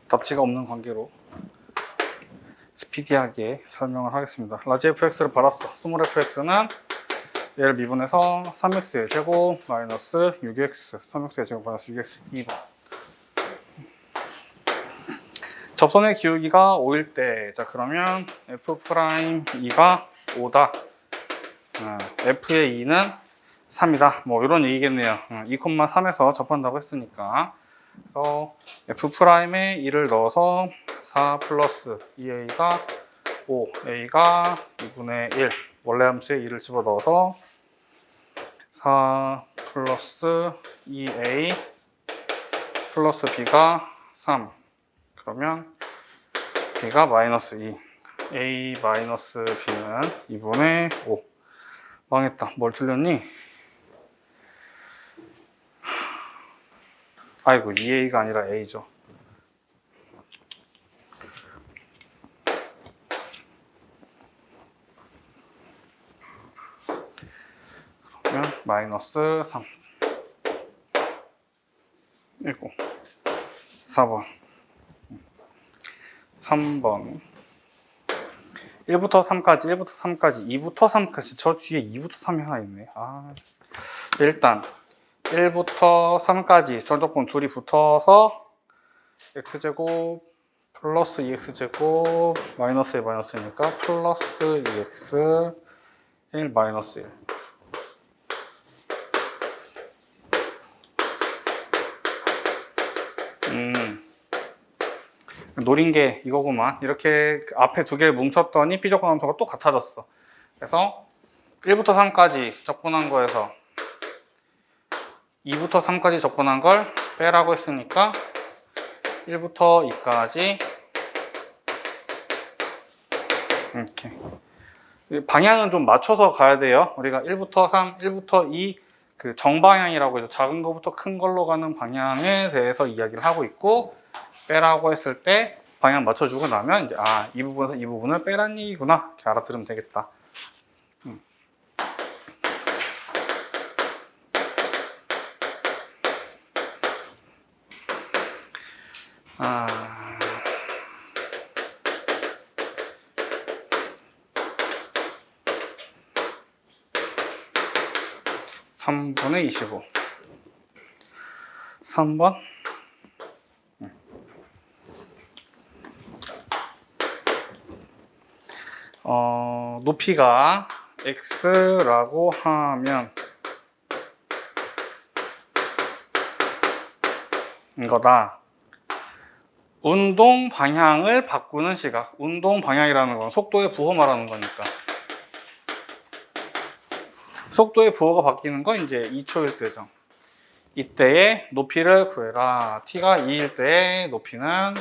답지가 없는 관계로 스피디하게 설명을 하겠습니다. 라지 fx를 받았어. 스몰 fx는 얘를 미분해서 3x의 제곱 마이너스 6x 3x의 제곱 마이너스 6x 2번. 접선의 기울기가 5일 때, 자 그러면 f'2가 5다. f의 2는 3이다. 뭐 이런 얘기겠네요. 2,3에서 접한다고 했으니까. 그래서 f'의 2를 넣어서 4 플러스 2a가 5, a가 2분의 1. 원래 함수에 2를 집어넣어서 4 플러스 2a 플러스 b가 3. 그러면 b가 마이너스 2. a 마이너스 b는 2분의 5. 망했다. 뭘 틀렸니? 아이고 2a가 아니라 a죠. 그러면 마이너스 3. 1고 4번 3번 1부터 3까지 1부터 3까지 2부터 3까지 저 뒤에 2부터 3이 하나 있네. 일단 1부터 3까지 전적분 둘이 붙어서 x제곱 플러스 2x제곱 마이너스 1 마이너스니까 플러스 2x 1 마이너스 1. 노린 게 이거구만. 이렇게 앞에 두 개를 뭉쳤더니 피적분 함수가 또 같아졌어. 그래서 1부터 3까지 적분한 거에서 2부터 3까지 적분한 걸 빼라고 했으니까 1부터 2까지 이렇게 방향은 좀 맞춰서 가야 돼요. 우리가 1부터 3, 1부터 2 그 정방향이라고 해서 작은 거부터 큰 걸로 가는 방향에 대해서 이야기를 하고 있고, 빼라고 했을 때 방향 맞춰주고 나면 이제 이 부분에서 이 부분을 빼란 얘기구나 이렇게 알아들으면 되겠다. (3분의 25) 3번 높이가 x라고 하면 이거다. 운동 방향을 바꾸는 시각. 운동 방향이라는 건 속도의 부호 말하는 거니까. 속도의 부호가 바뀌는 건 이제 2초일 때죠. 이때의 높이를 구해라. t가 2일 때의 높이는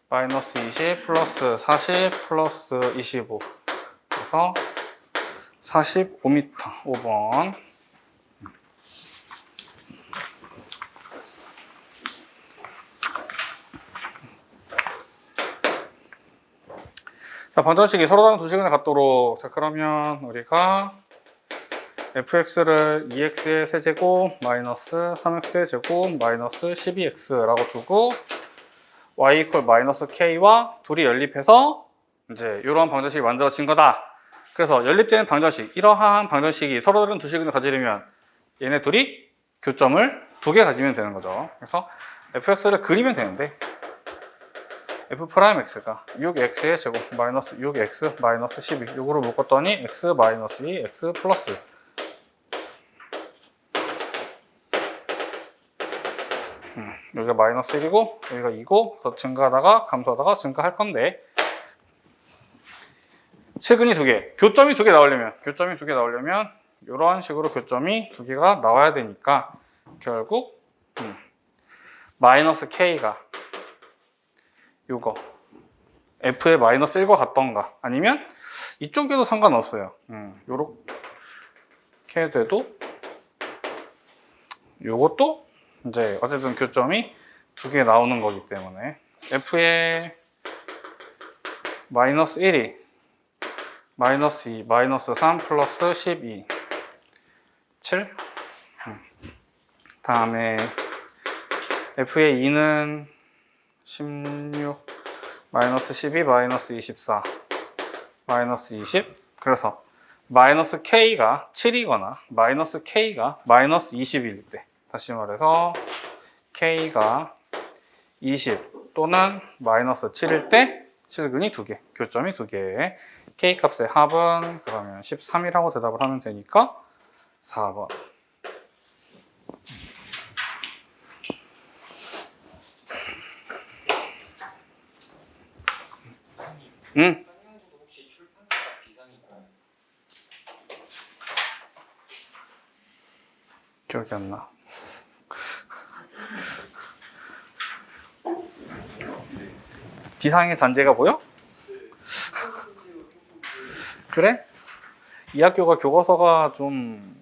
마이너스 20 플러스 40 플러스 25. 그래서 45m. 5번. 자, 반전식이 서로 다른 두 시간에 갖도록. 자, 그러면 우리가 fx를 2x의 세제곱 마이너스 3x의 제곱 마이너스 12x라고 두고 y 이퀄 마이너스 k와 둘이 연립해서 이제 이러한 방정식이 만들어진 거다. 그래서 연립되는 방정식, 이러한 방정식이 서로 다른 두 시간을 가지려면 얘네 둘이 교점을 두 개 가지면 되는 거죠. 그래서 fx를 그리면 되는데 f'x가 6x의 제곱 마이너스 6x 마이너스 12 이거로 묶었더니 x 마이너스 2 x 플러스 여기가 마이너스 1이고 여기가 2고 더 증가하다가 감소하다가 증가할 건데, 실근이 두 개, 교점이 두 개 나오려면 이런 식으로 교점이 두 개가 나와야 되니까 결국 마이너스 k가 요거 f의 마이너스 1과 같던가 아니면 이쪽에도 상관없어요. 요렇게 돼도 요것도 이제 어쨌든 교점이 두 개 나오는 거기 때문에 f의 마이너스 1이 마이너스 2, 마이너스 3 플러스 12 7 다음에 f의 2는 16 마이너스 12 마이너스 24 마이너스 20. 그래서 마이너스 K가 7이거나 마이너스 K가 마이너스 20일 때, 다시 말해서 K가 20 또는 마이너스 7일 때 실근이 2개, 교점이 2개. K 값의 합은 그러면 13이라고 대답을 하면 되니까 4번. 응? 혹시 출판사가 비상인가요? 기억이 안 나. 비상의 잔재가 보여? 그래? 이 학교가 교과서가 좀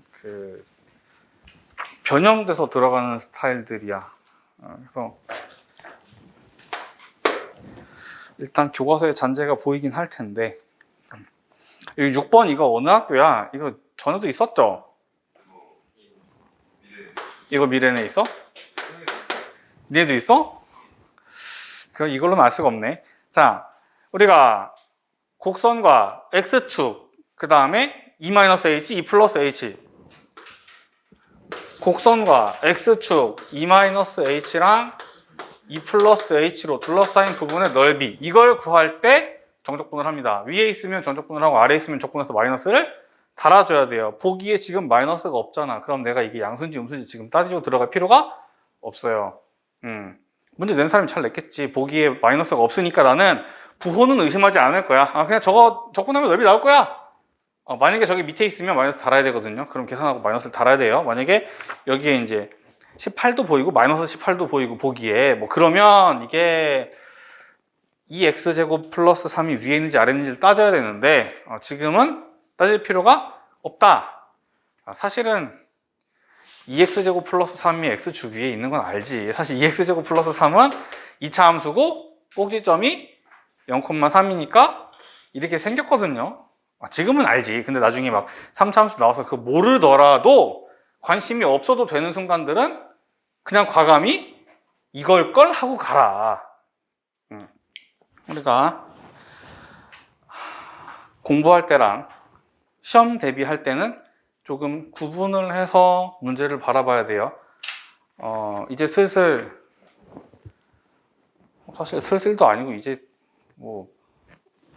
변형돼서 들어가는 스타일들이야. 그래서 일단 교과서에 잔재가 보이긴 할 텐데. 여기 6번 이거 어느 학교야? 이거 전에도 있었죠? 이거 미래네 있어? 니네도 있어? 그 이걸로는 알 수가 없네. 자, 우리가 곡선과 x축, 그 다음에 e-h, e 플러스 h. 곡선과 x축, e-h랑 e 플러스 h로 둘러싸인 부분의 넓이, 이걸 구할 때 정적분을 합니다. 위에 있으면 정적분을 하고 아래에 있으면 적분해서 마이너스를 달아줘야 돼요. 보기에 지금 마이너스가 없잖아. 그럼 내가 이게 양수인지 음수인지 지금 따지고 들어갈 필요가 없어요. 문제 낸 사람이 잘 냈겠지. 보기에 마이너스가 없으니까 나는 부호는 의심하지 않을 거야. 그냥 저거 적분하면 넓이 나올 거야. 만약에 저기 밑에 있으면 마이너스 달아야 되거든요. 그럼 계산하고 마이너스를 달아야 돼요. 만약에 여기에 이제 18도 보이고 마이너스 18도 보이고 보기에 뭐 그러면 이게 2x제곱 플러스 3이 위에 있는지 아래 있는지를 따져야 되는데 지금은 따질 필요가 없다. 사실은 2x제곱 플러스 3이 x축 위에 있는 건 알지. 사실 2x제곱 플러스 3은 2차 함수고 꼭지점이 0,3이니까 이렇게 생겼거든요. 지금은 알지. 근데 나중에 막 3차 함수 나와서 그거 모르더라도 관심이 없어도 되는 순간들은 그냥 과감히 이걸 걸 하고 가라. 우리가 공부할 때랑 시험 대비할 때는 조금 구분을 해서 문제를 바라봐야 돼요. 이제 슬슬, 사실 슬슬도 아니고 이제 뭐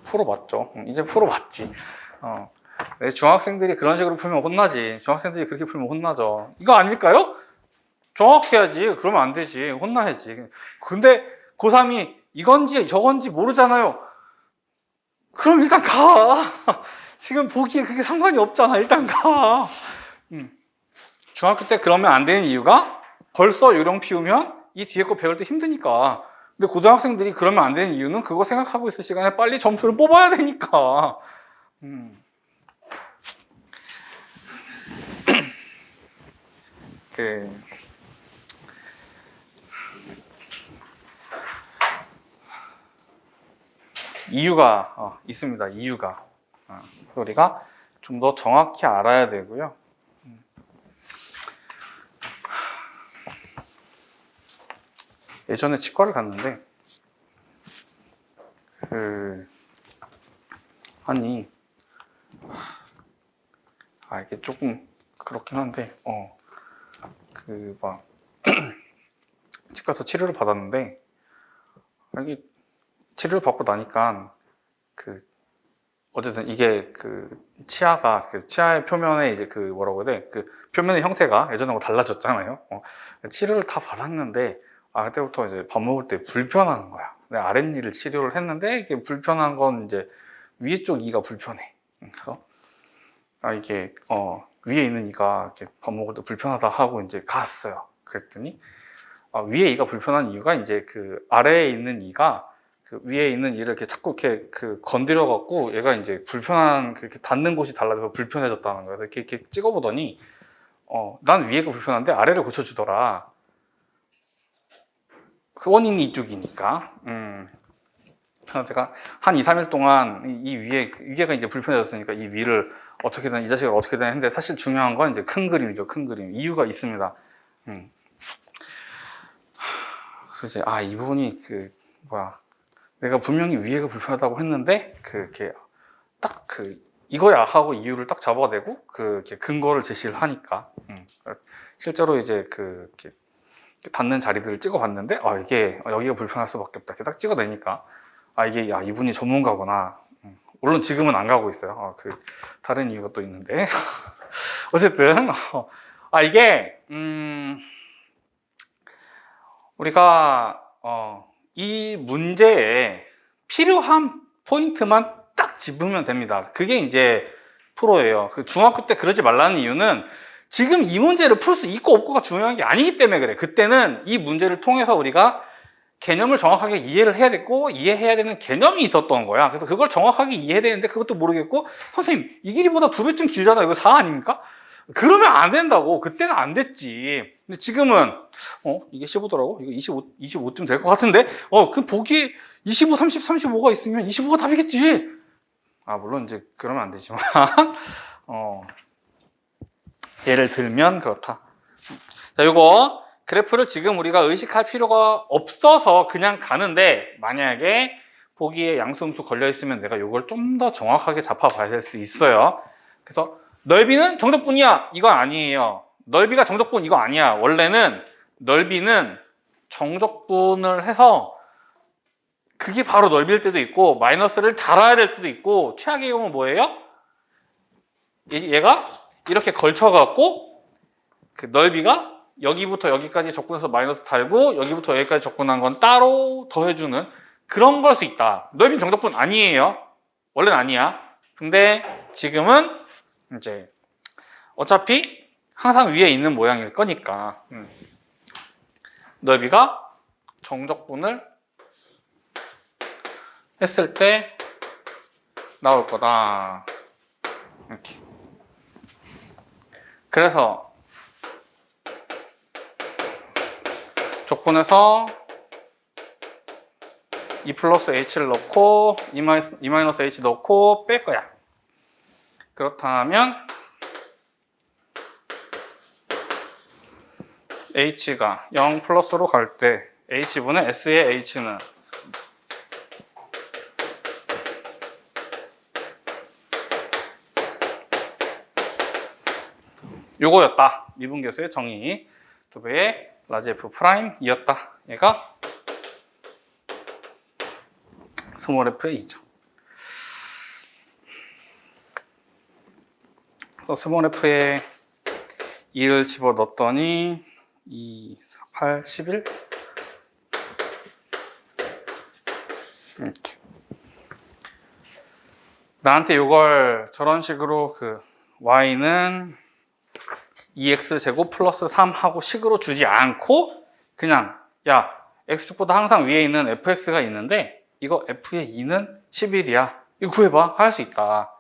풀어봤죠. 이제 풀어봤지. 중학생들이 그런 식으로 풀면 혼나지. 중학생들이 그렇게 풀면 혼나죠. 이거 아닐까요? 정확해야지. 그러면 안 되지. 혼나야지. 근데 고3이 이건지 저건지 모르잖아요. 그럼 일단 가. 지금 보기에 그게 상관이 없잖아. 일단 가. 중학교 때 그러면 안 되는 이유가 벌써 요령 피우면 이 뒤에 거 배울 때 힘드니까. 근데 고등학생들이 그러면 안 되는 이유는 그거 생각하고 있을 시간에 빨리 점수를 뽑아야 되니까. 이유가 있습니다. 이유가. 우리가 좀 더 정확히 알아야 되고요. 예전에 치과를 갔는데 아니 이게 조금 그렇긴 한데 막 치과에서 치료를 받았는데 이게 치료를 받고 나니까 어쨌든 이게 치아가 치아의 표면에 이제 뭐라고 해야 돼? 표면의 형태가 예전하고 달라졌잖아요. 치료를 다 받았는데 그때부터 이제 밥 먹을 때 불편한 거야. 내가 아랫니를 치료를 했는데 이게 불편한 건 이제 위에 쪽 이가 불편해. 그래서 이게 위에 있는 이가 이렇게 밥 먹을 때 불편하다 하고 이제 갔어요. 그랬더니 위에 이가 불편한 이유가 이제 아래에 있는 이가 위에 있는 이를 이렇게 자꾸 이렇게 건드려 갖고 얘가 이제 불편한 그렇게 닿는 곳이 달라져서 불편해졌다는 거예요. 이렇게 찍어보더니 난 위에가 불편한데 아래를 고쳐주더라. 그 원인이 이쪽이니까. 그래서 제가 한 2, 3일 동안 이 위에가 이제 불편해졌으니까 이 위를 어떻게든 이 자식을 어떻게든 했는데 사실 중요한 건 이제 큰 그림이죠. 큰 그림. 이유가 있습니다. 그래서 이제 이분이 내가 분명히 위에가 불편하다고 했는데 그게 딱 이거야 하고 이유를 딱 잡아내고 이렇게 근거를 제시를 하니까 실제로 이제 이렇게 닿는 자리들을 찍어봤는데 이게 여기가 불편할 수밖에 없다 이렇게 딱 찍어내니까 이게 이분이 전문가구나. 물론 지금은 안 가고 있어요. 다른 이유가 또 있는데 어쨌든 이게 우리가 이 문제에 필요한 포인트만 딱 짚으면 됩니다. 그게 이제 프로예요. 중학교 때 그러지 말라는 이유는 지금 이 문제를 풀 수 있고 없고가 중요한 게 아니기 때문에 그래. 그때는 이 문제를 통해서 우리가 개념을 정확하게 이해를 해야 됐고 이해해야 되는 개념이 있었던 거야. 그래서 그걸 정확하게 이해해야 되는데 그것도 모르겠고 선생님 이 길이보다 2배쯤 길잖아. 이거 4 아닙니까? 그러면 안 된다고. 그때는 안 됐지. 근데 지금은 이게 15더라고? 이거 25쯤 될 것 같은데? 그 보기에 25, 30, 35가 있으면 25가 답이겠지. 물론 이제 그러면 안 되지만 예를 들면 그렇다. 자, 요거 그래프를 지금 우리가 의식할 필요가 없어서 그냥 가는데 만약에 보기에 양수음수 걸려 있으면 내가 요걸 좀 더 정확하게 잡아봐야 될 수 있어요. 그래서 넓이는 정적분이야 이거 아니에요. 넓이가 정적분 이거 아니야. 원래는 넓이는 정적분을 해서 그게 바로 넓이일 때도 있고 마이너스를 달아야 될 때도 있고 최악의 경우는 뭐예요? 얘가 이렇게 걸쳐갖고 그 넓이가 여기부터 여기까지 적분해서 마이너스 달고 여기부터 여기까지 적분한 건 따로 더해주는 그런 걸 수 있다. 넓이는 정적분 아니에요. 원래는 아니야. 근데 지금은 이제 어차피 항상 위에 있는 모양일 거니까 넓이가 정적분을 했을 때 나올 거다. 이렇게. 그래서 적분해서 2 플러스 h를 넣고 2 마이너스 h 넣고 뺄 거야. 그렇다면 h가 0 플러스로 갈 때 h분의 s의 h는 요거였다. 미분계수의 정의 2배의 라지 f 프라임이었다. 얘가 스몰 f의 2죠. 그래서 스몰 f에 2를 집어넣었더니 2, 8, 11 이렇게. 나한테 이걸 저런 식으로 y는 2x제곱 플러스 3 하고 식으로 주지 않고 그냥 x축보다 항상 위에 있는 fx가 있는데 이거 f의 2는 11이야. 이거 구해봐. 할 수 있다.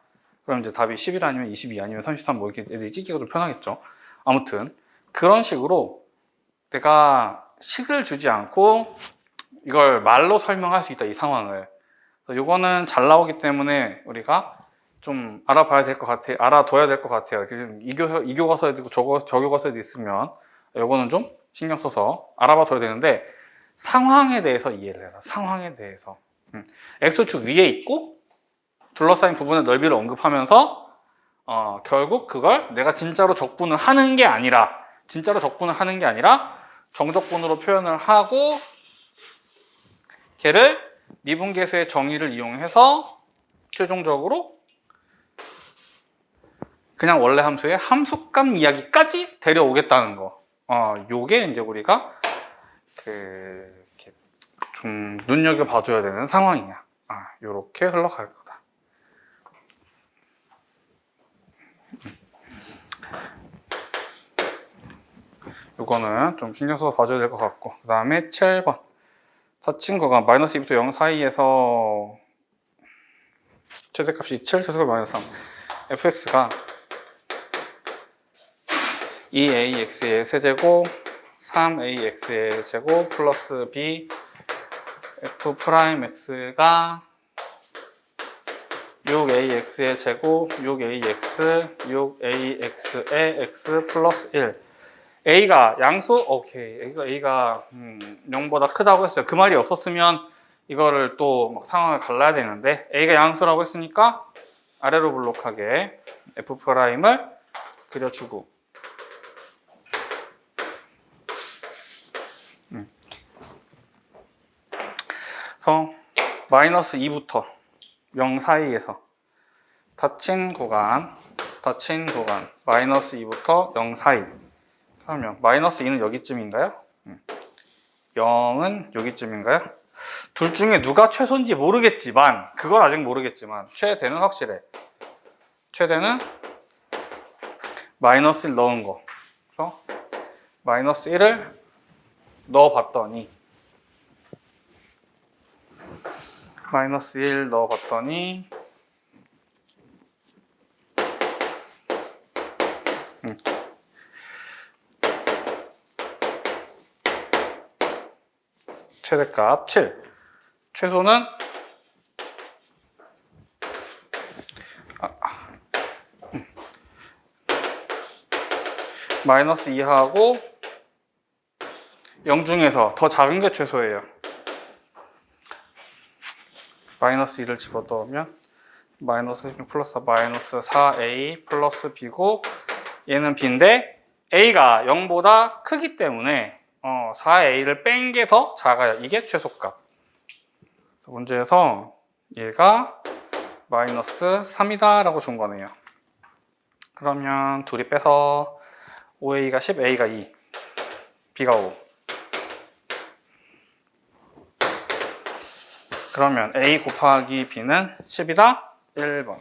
그럼 이제 답이 11 아니면 22 아니면 33 뭐 이렇게 애들이 찍기가 좀 편하겠죠. 아무튼 그런 식으로 내가 식을 주지 않고 이걸 말로 설명할 수 있다. 이 상황을. 요거는 잘 나오기 때문에 우리가 좀 알아봐야 될 것 같아요. 알아둬야 될 것 같아요. 이교과서에도 있고 저교과서에도 있으면 요거는 좀 신경 써서 알아봐둬야 되는데 상황에 대해서 이해를 해라. 상황에 대해서. x축 위에 있고 둘러싸인 부분의 넓이를 언급하면서 결국 그걸 내가 진짜로 적분을 하는 게 아니라 정적분으로 표현을 하고 걔를 미분계수의 정의를 이용해서 최종적으로 그냥 원래 함수의 함수값 이야기까지 데려오겠다는 거. 요게 이제 우리가 이렇게 좀 눈여겨봐줘야 되는 상황이야. 요렇게 흘러갈 거다. 요거는 좀 신경 써서 봐줘야 될 것 같고. 그 다음에 7번. 사친거가 마이너스 2부터 0 사이에서 최대값이 7, 최소값이 마이너스 3. fx가 2ax의 세제곱 3ax의 제곱 플러스 b f 프라임 x가 6ax의 제곱 6ax 6ax의 x 플러스 1 a가 양수? 오케이. A가 0보다 크다고 했어요. 그 말이 없었으면 이거를 또 막 상황을 갈라야 되는데 A가 양수라고 했으니까 아래로 블록하게 F'을 그려주고 그래서 마이너스 2부터 0 사이에서 닫힌 구간 마이너스 2부터 0 사이 그러면 마이너스 2는 여기쯤인가요? 0은 여기쯤인가요? 둘 중에 누가 최소인지 모르겠지만 그건 아직 모르겠지만 최대는 확실해. 최대는 마이너스 1 넣은 거. 그래서 마이너스 1을 넣어봤더니 마이너스 1 넣어봤더니 최대값 7 최소는 마이너스 2하고 0 중에서 더 작은 게 최소예요. 마이너스 2를 집어넣으면 마이너스 16 플러스 마이너스 4a 플러스 b고 얘는 b인데 a가 0보다 크기 때문에 4a를 뺀 게 더 작아요. 이게 최소값. 그래서 문제에서 얘가 마이너스 3이다 라고 준 거네요. 그러면 둘이 빼서 5a가 10, a가 2, b가 5. 그러면 a 곱하기 b는 10이다? 1번.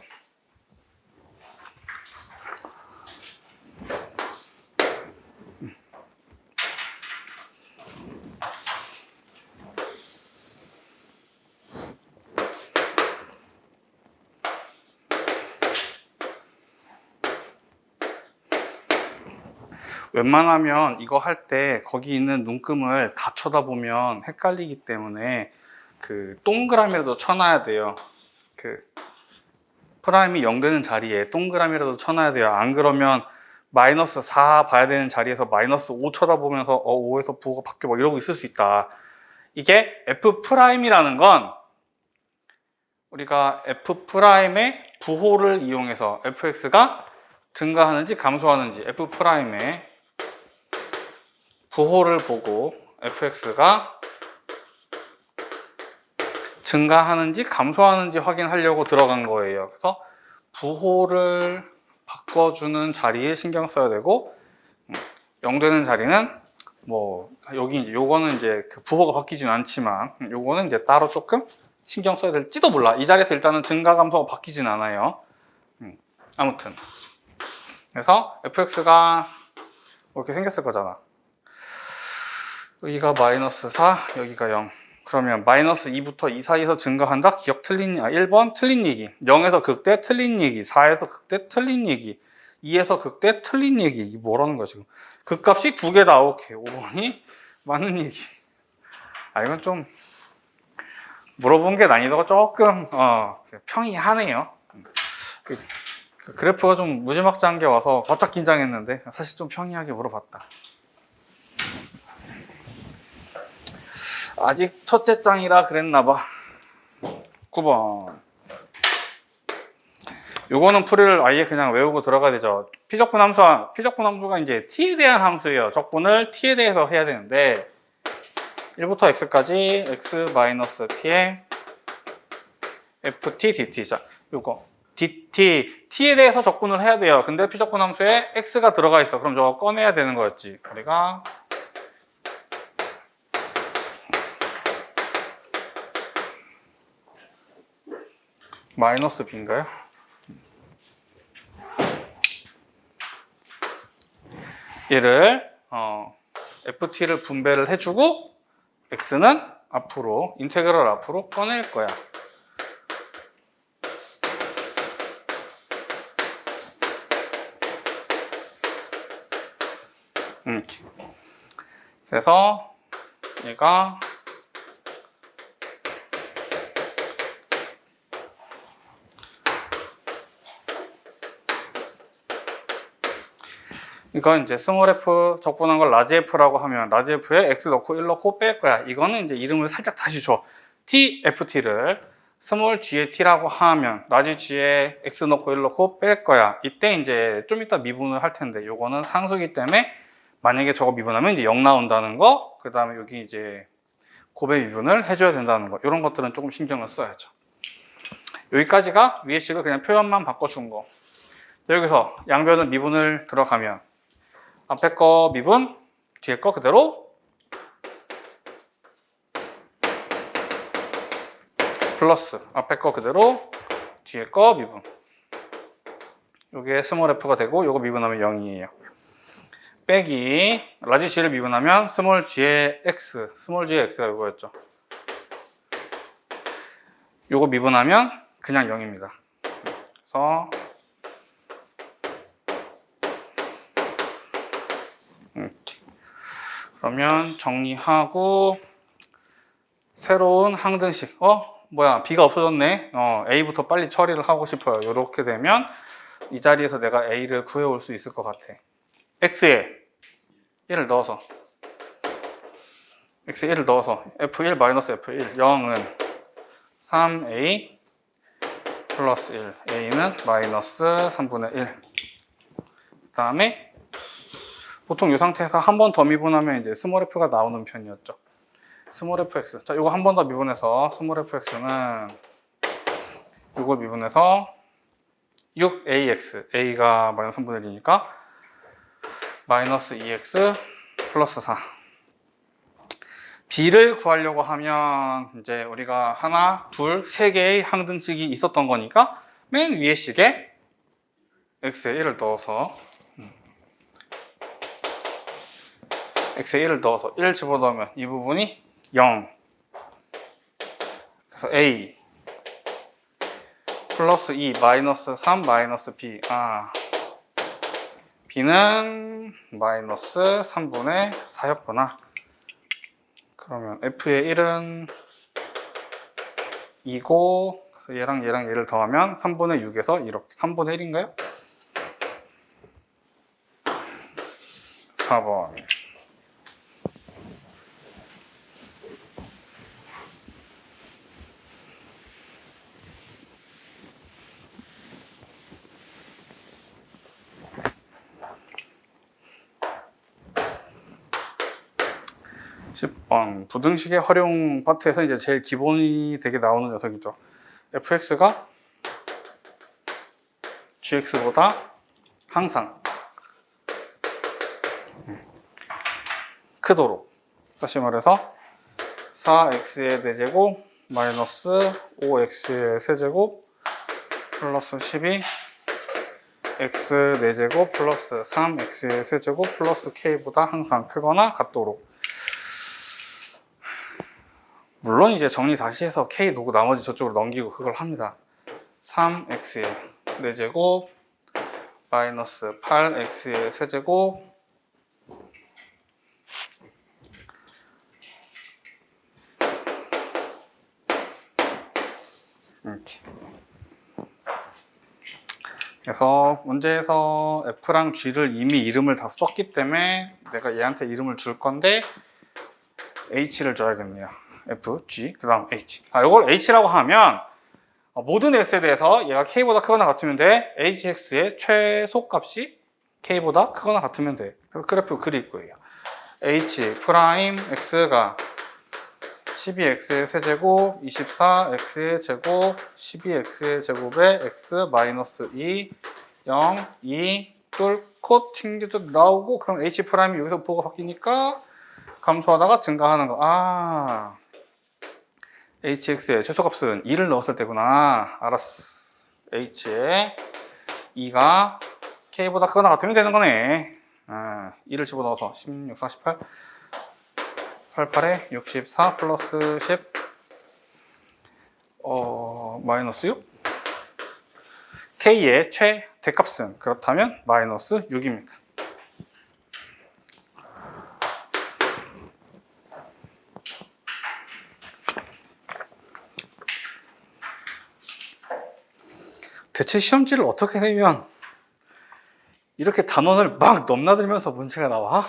웬만하면 이거 할 때 거기 있는 눈금을 다 쳐다보면 헷갈리기 때문에 그 동그라미라도 쳐놔야 돼요. 그 프라임이 0 되는 자리에 동그라미라도 쳐놔야 돼요. 안 그러면 마이너스 4 봐야 되는 자리에서 마이너스 5 쳐다보면서 5에서 부호가 바뀌어 뭐 이러고 있을 수 있다. 이게 F'이라는 건 우리가 F'의 부호를 이용해서 fx가 증가하는지 감소하는지 F'의 부호를 보고 fx가 증가하는지 감소하는지 확인하려고 들어간 거예요. 그래서 부호를 바꿔주는 자리에 신경 써야 되고 0 되는 자리는 뭐 여기 이제 요거는 이제 그 부호가 바뀌진 않지만 요거는 이제 따로 조금 신경 써야 될지도 몰라. 이 자리에서 일단은 증가 감소가 바뀌진 않아요. 아무튼 그래서 fx가 이렇게 생겼을 거잖아. 여기가 마이너스 4, 여기가 0. 그러면 마이너스 2부터 2 사이에서 증가한다? 기억 틀린, 1번 틀린 얘기. 0에서 극대 틀린 얘기. 4에서 극대 틀린 얘기. 2에서 극대 틀린 얘기. 이게 뭐라는 거야, 지금? 극값이 2개다. 오케이. 5번이 맞는 얘기. 이건 좀 물어본 게 난이도가 조금, 평이하네요. 그 그래프가 좀 무지막지한 게 와서 바짝 긴장했는데, 사실 좀 평이하게 물어봤다. 아직 첫째 장이라 그랬나봐. 9번. 요거는 풀이를 아예 그냥 외우고 들어가야 되죠. 피적분 함수가 이제 t에 대한 함수예요. 적분을 t에 대해서 해야 되는데 1부터 x까지 x-t에 ft, dt. 자, 요거 dt, t에 대해서 적분을 해야 돼요. 근데 피적분 함수에 x가 들어가 있어. 그럼 저거 꺼내야 되는 거였지. 우리가 마이너스 b인가요? 얘를 ft를 분배를 해주고 x는 앞으로 인테그럴 앞으로 꺼낼 거야. 그래서 얘가 이건 이제 스몰 f 적분한 걸 라지 f라고 하면 라지 f에 x 넣고 1 넣고 뺄 거야. 이거는 이제 이름을 살짝 다시 줘. t, ft를 스몰 g의 t라고 하면 라지 g에 x 넣고 1 넣고 뺄 거야. 이때 이제 좀 이따 미분을 할 텐데 요거는 상수기 때문에 만약에 저거 미분하면 이제 0 나온다는 거, 그 다음에 여기 이제 곱의 미분을 해줘야 된다는 거, 이런 것들은 조금 신경을 써야죠. 여기까지가 위의 식을 그냥 표현만 바꿔준 거. 여기서 양변을 미분을 들어가면 앞에 거 미분, 뒤에 거 그대로 플러스, 앞에 거 그대로 뒤에 거 미분. 요게 스몰 f가 되고 요거 미분하면 0이에요. 빼기 라지 g를 미분하면 스몰 g의 x, 스몰 g의 x가 요거였죠. 요거 미분하면 그냥 0입니다. 그래서 이렇게. 그러면 정리하고 새로운 항등식. 뭐야, b가 없어졌네. a부터 빨리 처리를 하고 싶어요. 이렇게 되면 이 자리에서 내가 a를 구해올 수 있을 것 같아. x에 1을 넣어서 x에 1을 넣어서 f1 마이너스 f1 0은 3a 플러스 1, a는 마이너스 3분의 1. 그 다음에 보통 이 상태에서 한 번 더 미분하면 이제 스몰 f가 나오는 편이었죠. 스몰 fx. 자, 이거 한 번 더 미분해서 스몰 fx는 이걸 미분해서 6ax, a가 마이너스 3분의 1이니까 마이너스 2x 플러스 4. b를 구하려고 하면 이제 우리가 하나, 둘, 세 개의 항등식이 있었던 거니까 맨 위에 식에 x에 1을 넣어서 x에 1을 넣어서 1을 집어넣으면 이 부분이 0. 그래서 a 플러스 2 마이너스 3 마이너스 b. b는 마이너스 3분의 4였구나. 그러면 f의 1은 2고 얘랑 얘를 더하면 3분의 6에서 이렇게 3분의 1인가요? 4번. 10번 부등식의 활용 파트에서 이제 제일 기본이 되게 나오는 녀석이죠. fx가 gx보다 항상 크도록, 다시 말해서 4x의 4제곱 마이너스 5x의 세제곱 플러스 12 x 4제곱 플러스 3x의 세제곱 플러스 k보다 항상 크거나 같도록. 물론 이제 정리 다시 해서 k 두고 나머지 저쪽으로 넘기고 그걸 합니다. 3x의 4제곱 마이너스 8x의 세제곱 이렇게. 그래서 문제에서 f랑 g를 이미 이름을 다 썼기 때문에 내가 얘한테 이름을 줄 건데 h를 줘야겠네요. f, g, 그 다음 h. 이걸 h라고 하면 모든 x에 대해서 얘가 k보다 크거나 같으면 돼. hx의 최소값이 k보다 크거나 같으면 돼. 그래서 그래프 그릴 거예요. h 프라임 x가 12x의 세제곱, 24x의 제곱, 12x의 제곱에 x 마이너스 2, 0, 2, 뚫고 튕겨져 나오고, 그럼 h 프라임이 여기서 부호가 바뀌니까 감소하다가 증가하는 거. hx의 최소값은 2를 넣었을 때구나. 알았어. h에 2가 k보다 크거나 같으면 되는 거네. 2를 집어넣어서 16, 48 88에 64 플러스 10 마이너스 6. k의 최대값은 그렇다면 마이너스 6입니다. 대체 시험지를 어떻게 내면 이렇게 단원을 막 넘나들면서 문제가 나와?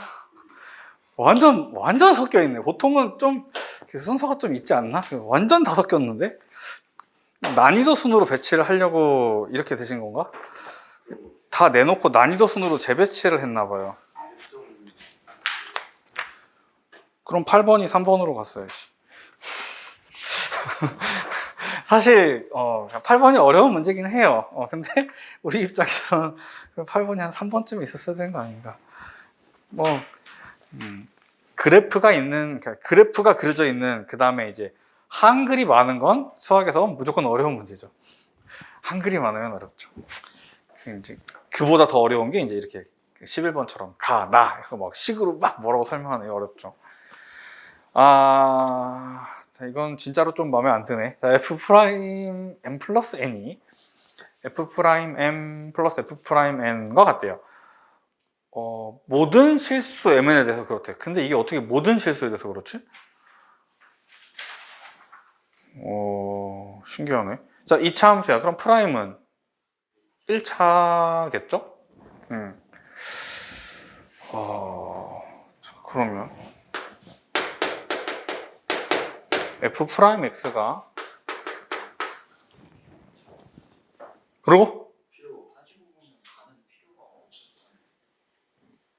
완전 섞여 있네. 보통은 좀 그 순서가 좀 있지 않나? 완전 다 섞였는데? 난이도 순으로 배치를 하려고 이렇게 되신 건가? 다 내놓고 난이도 순으로 재배치를 했나 봐요. 그럼 8번이 3번으로 갔어야지. 사실 8번이 어려운 문제긴 해요. 근데 우리 입장에서는 8번이 한 3번쯤에 있었어야 되는 거 아닌가. 뭐 그래프가 그려져 있는, 그 다음에 이제 한글이 많은 건 수학에서 무조건 어려운 문제죠. 한글이 많으면 어렵죠. 이제 그보다 더 어려운 게 이제 이렇게 11번처럼 가, 나 해서 막 식으로 막 뭐라고 설명하는 게 어렵죠. 자, 이건 진짜로 좀 마음에 안 드네. 자, f 프라임 m 플러스 n이 f 프라임 m 플러스 f 프라임 n과 같대요. 모든 실수 mn에 대해서 그렇대. 근데 이게 어떻게 모든 실수에 대해서 그렇지? 신기하네. 자, 2차 함수야. 그럼 프라임은 1차겠죠? 그러면 f 프라임 x가 그리고 필요 따지고 보면 가는 필요가 없었다.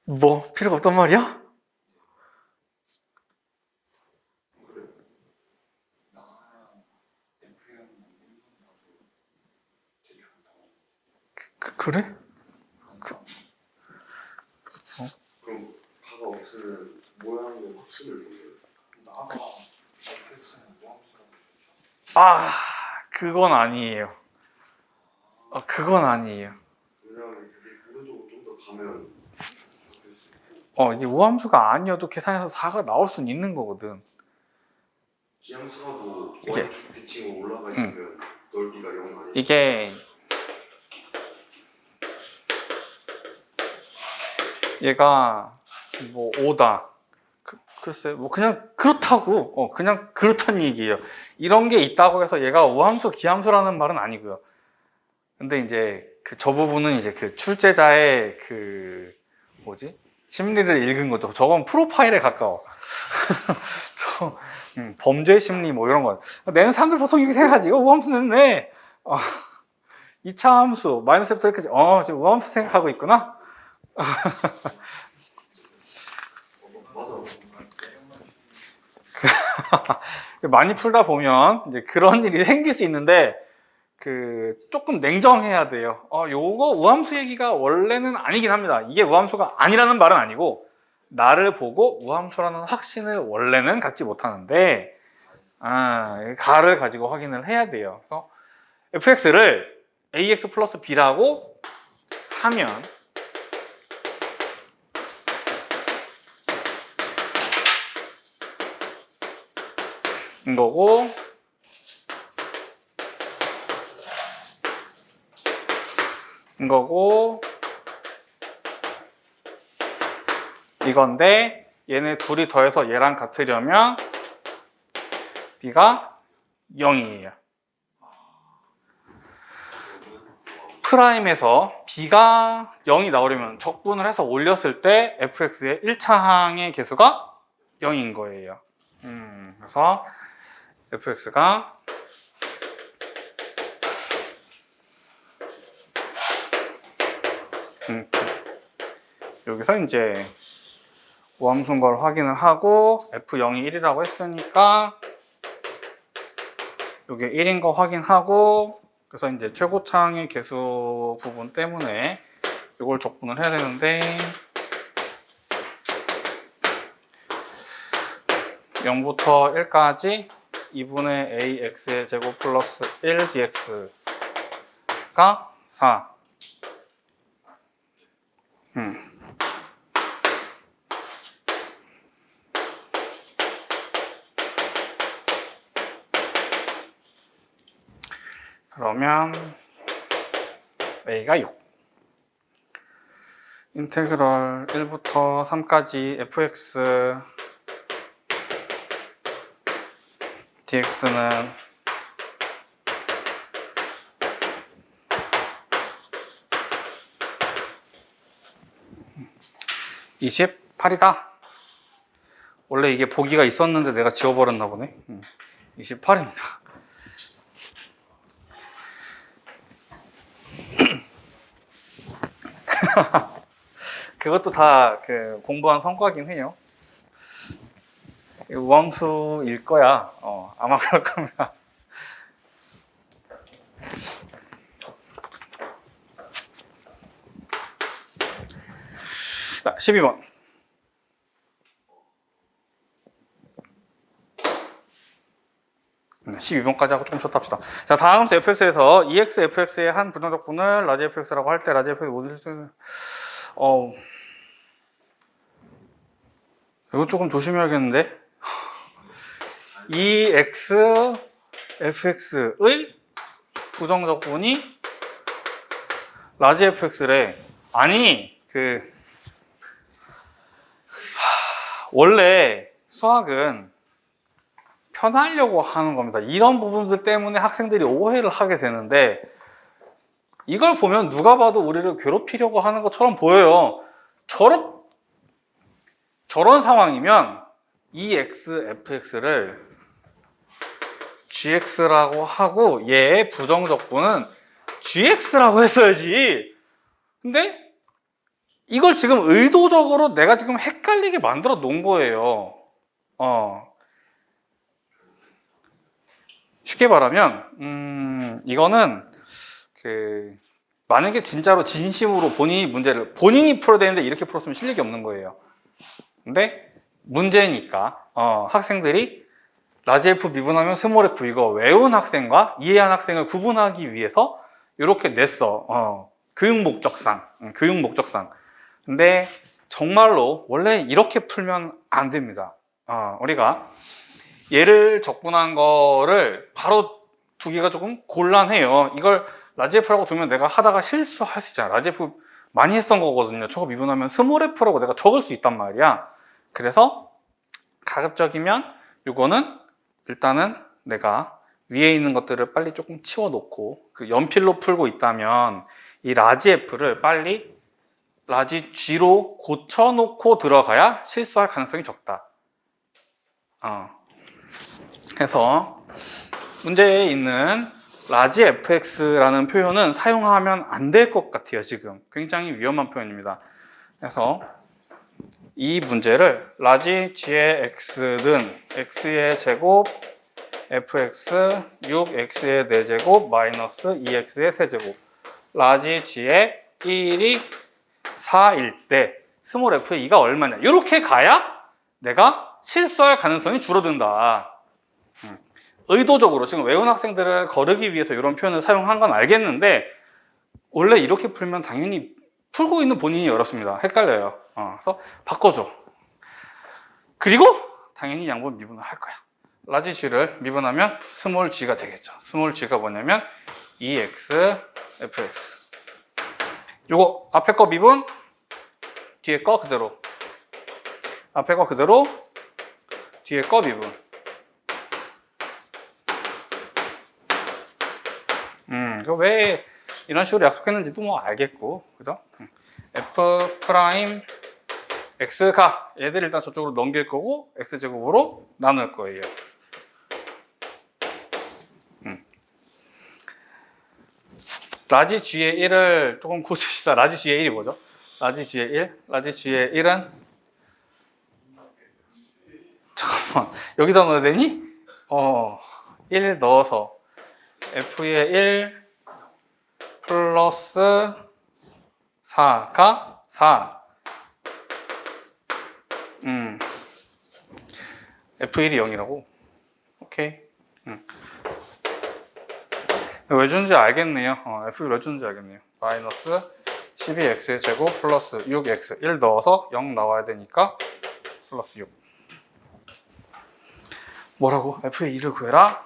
뭐 필요가 없단 말이야? 나랑 FM은 1분 나도 대충 나오는 그래? 그럼 가가 없으면 모양의 확신을 보여요. 나가 FX는 모함수라고 줬죠. 그건 아니에요. 그건 아니에요. 왜냐하면 그게 오른쪽으로 좀 더 가면 바뀔 수 있고 이게 우함수가 아니어도 계산해서 4가 나올 수는 있는 거거든. 기함수라도 이게- Y축 비칭으로 올라가 있으면 넓이가 0 아니에요? 이게 얘가 뭐 5다. 글쎄, 뭐 그냥 그렇다고, 그냥 그렇다는 얘기예요. 이런 게 있다고 해서 얘가 우함수, 기함수라는 말은 아니고요. 근데 이제 저 부분은 이제 그 출제자의 심리를 읽은 거죠. 저건 프로파일에 가까워. 범죄 심리 뭐 이런 거. 내는 사람들 보통 이렇게 생각하지. 우함수는 왜? 2차 함수, 마이너스 F부터 여기까지. 지금 우함수 생각하고 있구나? 맞아. 많이 풀다 보면 이제 그런 일이 생길 수 있는데, 조금 냉정해야 돼요. 요거 우함수 얘기가 원래는 아니긴 합니다. 이게 우함수가 아니라는 말은 아니고, 나를 보고 우함수라는 확신을 원래는 갖지 못하는데, 가를 가지고 확인을 해야 돼요. 그래서 fx를 ax 플러스 b라고 하면, 이거고, 이거고, 이건데, 얘네 둘이 더해서 얘랑 같으려면 b가 0이에요. 프라임에서 b가 0이 나오려면 적분을 해서 올렸을 때 fx의 1차항의 개수가 0인 거예요. 그래서 fx가 여기서 이제 우함수인 걸 확인을 하고 f0이 1이라고 했으니까 이게 1인 거 확인하고, 그래서 이제 최고차항의 개수 부분 때문에 이걸 적분을 해야 되는데, 0부터 1까지 2분의 ax의 제곱 플러스 1 dx가 4. 그러면 a가 6. 인테그럴 1부터 3까지 fx dx는 28이다. 원래 이게 보기가 있었는데 내가 지워버렸나 보네. 28입니다. 그것도 다 그 공부한 성과긴 해요. 우함수일 거야. 아마 그럴 겁니다. 자, 12번. 네, 12번까지 하고 조금 쉬었다 합시다. 자, 다음 fx에서 EX, fx의 한 부정적분을 라지 fx라고 할 때 라지 fx의 모든 실수는 이거 조금 조심해야겠는데. EX, fx의 부정적분이 라지 fx래. 아니, 원래 수학은 편하려고 하는 겁니다. 이런 부분들 때문에 학생들이 오해를 하게 되는데, 이걸 보면 누가 봐도 우리를 괴롭히려고 하는 것처럼 보여요. 저런 상황이면 EX, fx를 gx라고 하고 얘의 부정적분은 gx라고 했어야지. 근데 이걸 지금 의도적으로 내가 지금 헷갈리게 만들어 놓은 거예요. 쉽게 말하면 이거는 만약에 진짜로 진심으로 본인이 풀어야 되는데 이렇게 풀었으면 실력이 없는 거예요. 근데 문제니까 학생들이 라지 F 미분하면 스몰 F 이거 외운 학생과 이해한 학생을 구분하기 위해서 이렇게 냈어. 교육 목적상. 근데 정말로 원래 이렇게 풀면 안 됩니다. 우리가 얘를 적분한 거를 바로 두기가 조금 곤란해요. 이걸 라지 F라고 두면 내가 하다가 실수할 수 있잖아. 라지 F 많이 했던 거거든요. 저거 미분하면 스몰 F라고 내가 적을 수 있단 말이야. 그래서 가급적이면 이거는 일단은 내가 위에 있는 것들을 빨리 조금 치워놓고 연필로 풀고 있다면 이 라지 F를 빨리 라지 G로 고쳐놓고 들어가야 실수할 가능성이 적다. 그래서 문제에 있는 라지 fx라는 표현은 사용하면 안 될 것 같아요. 지금 굉장히 위험한 표현입니다. 그래서 이 문제를 라지 g의 x는 x의 제곱 fx 6x의 4제곱 마이너스 2x의 세제곱 라지 g의 1이 4일 때 스몰 f의 2가 얼마냐 이렇게 가야 내가 실수할 가능성이 줄어든다. 의도적으로 지금 외운 학생들을 거르기 위해서 이런 표현을 사용한 건 알겠는데 원래 이렇게 풀면 당연히 풀고 있는 본인이 어렵습니다. 헷갈려요. 그래서 바꿔줘. 그리고 당연히 양분 미분을 할 거야. 라지 g를 미분하면 스몰 g가 되겠죠. 스몰 g가 뭐냐면 2x fx. 요거 앞에 거 미분, 뒤에 거 그대로. 앞에 거 그대로, 뒤에 거 미분. 왜 이런 식으로 약속했는지도 뭐 알겠고, 그죠? f 프라임 x가 얘들 일단 저쪽으로 넘길 거고 x제곱으로 나눌 거예요. 라지 g의 1을 조금 고칩시다. 라지 g의 1이 뭐죠? 라지 g의 1? 라지 g의 1은 잠깐만 여기다 넣어야 되니? 1 넣어서 f의 1 플러스 4가 4 F1이 0이라고? 오케이. 왜 주는지 알겠네요. F1 왜 주는지 알겠네요. 마이너스 12x의 제곱 플러스 6x 1 넣어서 0 나와야 되니까 플러스 6 뭐라고? F의 2를 구해라?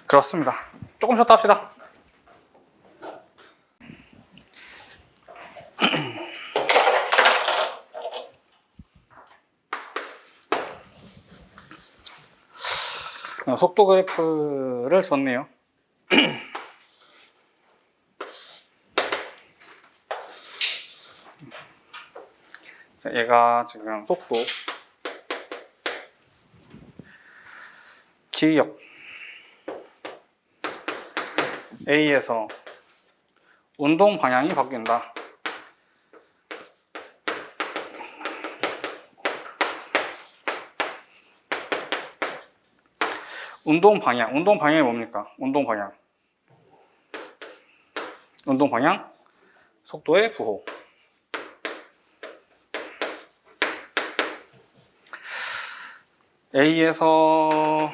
그렇습니다. 조금 쉬었다 합시다. 속도 그래프를 줬네요. 자, 얘가 지금 속도, 기역 A에서 운동 방향이 바뀐다. 운동 방향이 뭡니까? 운동 방향, 속도의 부호. A에서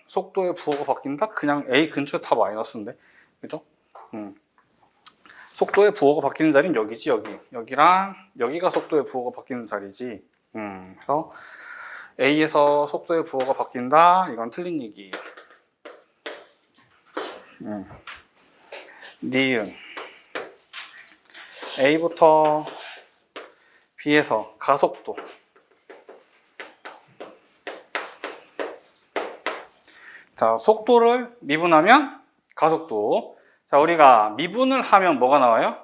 속도의 부호가 바뀐다? 그냥 A 근처에 다 마이너스인데, 그죠? 속도의 부호가 바뀌는 자리는 여기지, 여기랑 여기가 속도의 부호가 바뀌는 자리지. 그래서 A에서 속도의 부호가 바뀐다. 이건 틀린 얘기예요. 니은 A부터 B에서 가속도. 자, 속도를 미분하면 가속도. 자, 우리가 미분을 하면 뭐가 나와요?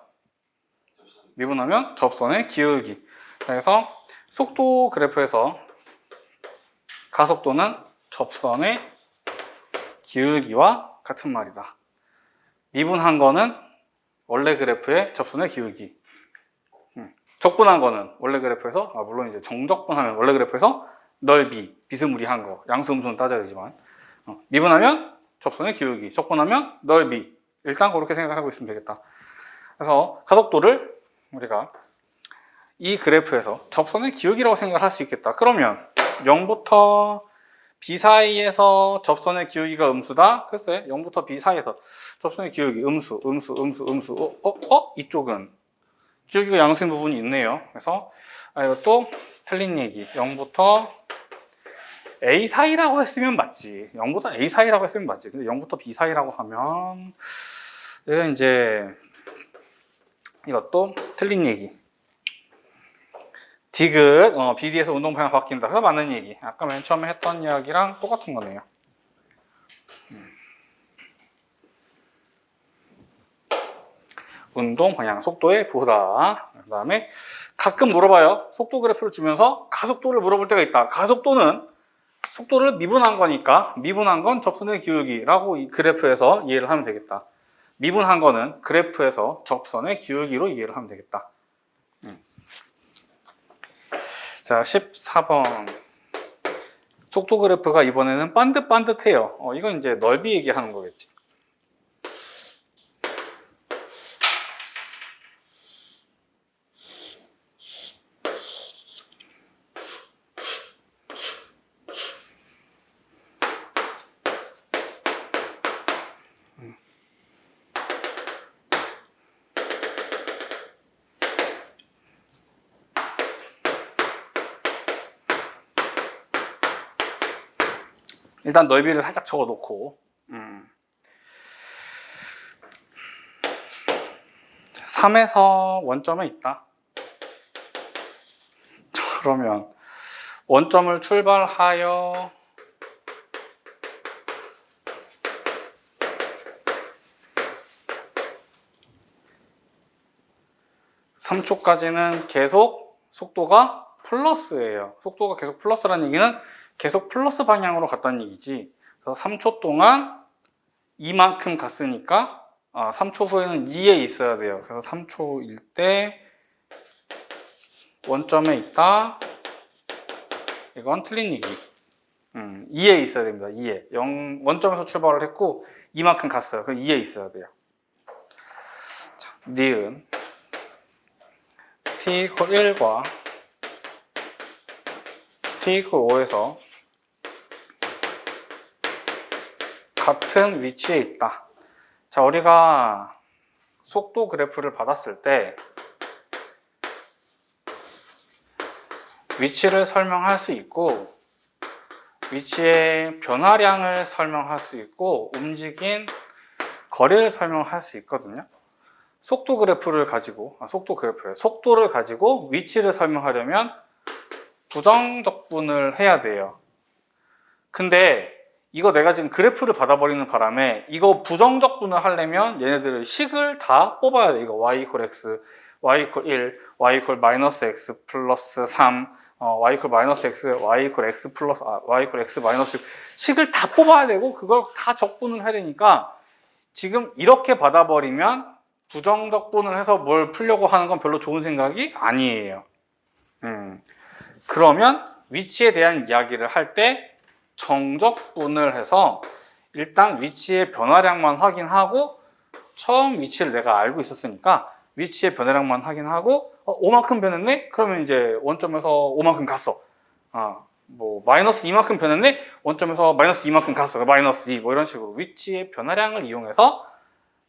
미분하면 접선의 기울기. 그래서 속도 그래프에서 가속도는 접선의 기울기와 같은 말이다. 미분한 거는 원래 그래프의 접선의 기울기. 적분한 거는 원래 그래프에서, 물론 이제 정적분하면 원래 그래프에서 넓이, 비스무리한 거, 양수음수는 따져야 되지만, 미분하면 접선의 기울기, 적분하면 넓이. 일단 그렇게 생각하고 있으면 되겠다. 그래서 가속도를 우리가 이 그래프에서 접선의 기울기라고 생각을 할 수 있겠다. 그러면 0부터 B 사이에서 접선의 기울기가 음수다. 글쎄, 0부터 B 사이에서 접선의 기울기 음수. 이쪽은 기울기가 양수인 부분이 있네요. 그래서 이것도 틀린 얘기. 0부터 A 사이라고 했으면 맞지. 0부터 A 사이라고 했으면 맞지. 근데 0부터 B 사이라고 하면 이건 이제 이것도 틀린 얘기. 디귿, BD에서 운동 방향 바뀐다. 그래서 맞는 얘기. 아까 맨 처음에 했던 이야기랑 똑같은 거네요. 운동 방향, 속도의 부호다. 그 다음에 가끔 물어봐요. 속도 그래프를 주면서 가속도를 물어볼 때가 있다. 가속도는 속도를 미분한 거니까 미분한 건 접선의 기울기라고 이 그래프에서 이해를 하면 되겠다. 미분한 거는 그래프에서 접선의 기울기로 이해를 하면 되겠다. 자, 14번. 속도 그래프가 이번에는 반듯반듯해요. 이건 이제 넓이 얘기하는 거겠지. 일단 넓이를 살짝 적어놓고 3에서 원점에 있다. 그러면 원점을 출발하여 (3초까지는) 계속 속도가 플러스예요. 속도가 계속 플러스라는 얘기는 계속 플러스 방향으로 갔다는 얘기지. 그래서 3초 동안 이만큼 갔으니까 3초 후에는 2에 있어야 돼요. 그래서 3초일 때 원점에 있다. 이건 틀린 얘기. 2에 있어야 됩니다. 2에. 원점에서 출발을 했고 이만큼 갔어요. 그럼 2에 있어야 돼요. 자, 니은 t = 1과 t = 5에서 같은 위치에 있다. 자, 우리가 속도 그래프를 받았을 때 위치를 설명할 수 있고 위치의 변화량을 설명할 수 있고 움직인 거리를 설명할 수 있거든요. 속도 그래프를 가지고 속도를 가지고 위치를 설명하려면 부정적분을 해야 돼요. 근데 이거 내가 지금 그래프를 받아버리는 바람에 이거 부정적분을 하려면 얘네들을 식을 다 뽑아야 돼. 이거 y 이퀄 x, y 이퀄 1, y 이퀄 마이너스 x 플러스 3, y 이퀄 마이너스 x, y 이퀄 x 플러스, y 이퀄 x 마이너스 6 식을 다 뽑아야 되고 그걸 다 적분을 해야 되니까 지금 이렇게 받아버리면 부정적분을 해서 뭘 풀려고 하는 건 별로 좋은 생각이 아니에요. 그러면 위치에 대한 이야기를 할 때 정적분을 해서 일단 위치의 변화량만 확인하고 처음 위치를 내가 알고 있었으니까 위치의 변화량만 확인하고 5만큼 변했네? 그러면 이제 원점에서 5만큼 갔어. 뭐 마이너스 2만큼 변했네? 원점에서 마이너스 2만큼 갔어. 마이너스 2 뭐 이런 식으로 위치의 변화량을 이용해서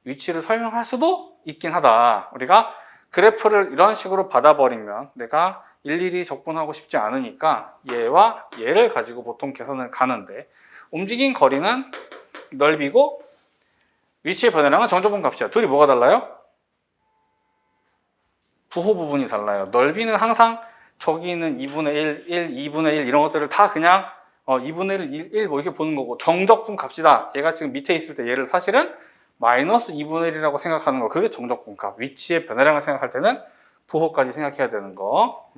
위치를 설명할 수도 있긴 하다. 우리가 그래프를 이런 식으로 받아버리면 내가 일일이 적분하고 싶지 않으니까 얘와 얘를 가지고 보통 계산을 가는데 움직인 거리는 넓이고 위치의 변화량은 정적분 값이야. 둘이 뭐가 달라요? 부호 부분이 달라요. 넓이는 항상 저기는 2분의 1, 2분의 1 이런 것들을 다 그냥 2분의 1, 1 뭐 이렇게 보는 거고 정적분 값이다. 얘가 지금 밑에 있을 때 얘를 사실은 마이너스 2분의 1이라고 생각하는 거. 그게 정적분 값. 위치의 변화량을 생각할 때는 부호까지 생각해야 되는 거.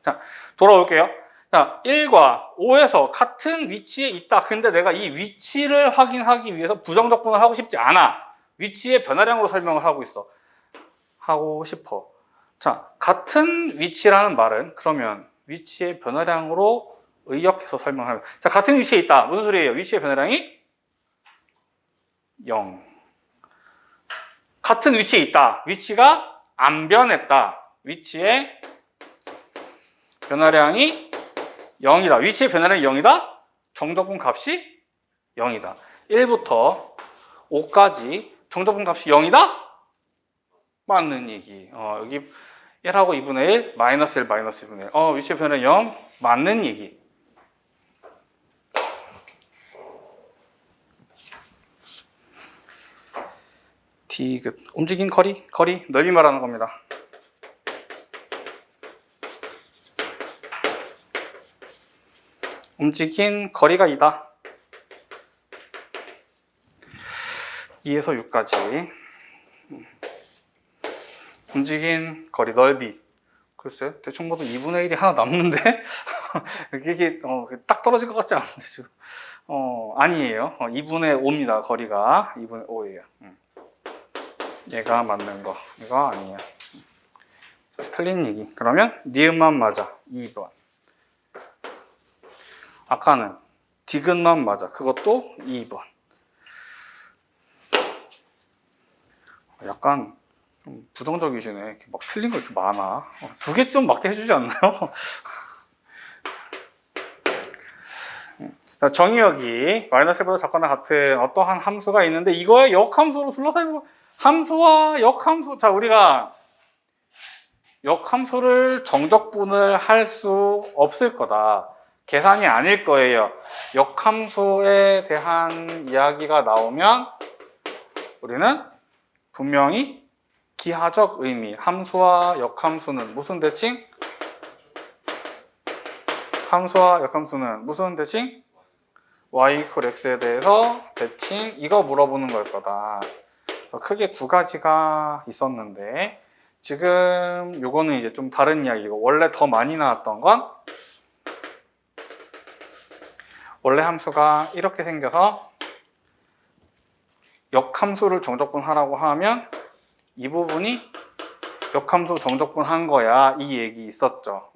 자, 돌아올게요. 자, 1과 5에서 같은 위치에 있다. 근데 내가 이 위치를 확인하기 위해서 부정적분을 하고 싶지 않아. 위치의 변화량으로 설명을 하고 싶어. 자, 같은 위치라는 말은 그러면 위치의 변화량으로 의역해서 설명하면 자, 같은 위치에 있다. 무슨 소리예요? 위치의 변화량이 0. 같은 위치에 있다. 위치가 안 변했다. 위치의 변화량이 0이다. 위치의 변화량이 0이다? 정적분 값이 0이다. 1부터 5까지 정적분 값이 0이다? 맞는 얘기. 여기 1하고 2분의 1, 마이너스 1, 마이너스 2분의 1. 위치의 변화량이 0, 맞는 얘기. 디귿. 움직인 거리, 넓이 말하는 겁니다. 움직인 거리가 2다. 2에서 6까지. 움직인 거리, 넓이. 글쎄, 대충 봐도 2분의 1이 하나 남는데? 이게 딱 떨어질 것 같지 않은데, 지금. 아니에요. 2분의 5입니다, 거리가. 2분의 5예요. 얘가 맞는 거. 이거 아니에요. 틀린 얘기. 그러면 니은만 맞아. 2번. 아까는 디귿만 맞아. 그것도 2번. 약간 좀 부정적이시네. 이렇게 막 틀린 거 이렇게 많아. 2개쯤 맞게 해주지 않나요? 정의역이 마이너스 1보다 작거나 같은 어떠한 함수가 있는데 이거의 역함수로 둘러싸이고 함수와 역함수. 자, 우리가 역함수를 정적분을 할 수 없을 거다. 계산이 아닐 거예요. 역함수에 대한 이야기가 나오면 우리는 분명히 기하적 의미, 함수와 역함수는 무슨 대칭? 함수와 역함수는 무슨 대칭? y 이퀄 x에 대해서 대칭, 이거 물어보는 걸 거다. 크게 2가지가 있었는데 지금 요거는 이제 좀 다른 이야기고 원래 더 많이 나왔던 건 원래 함수가 이렇게 생겨서 역함수를 정적분하라고 하면 이 부분이 역함수 정적분한 거야, 이 얘기 있었죠.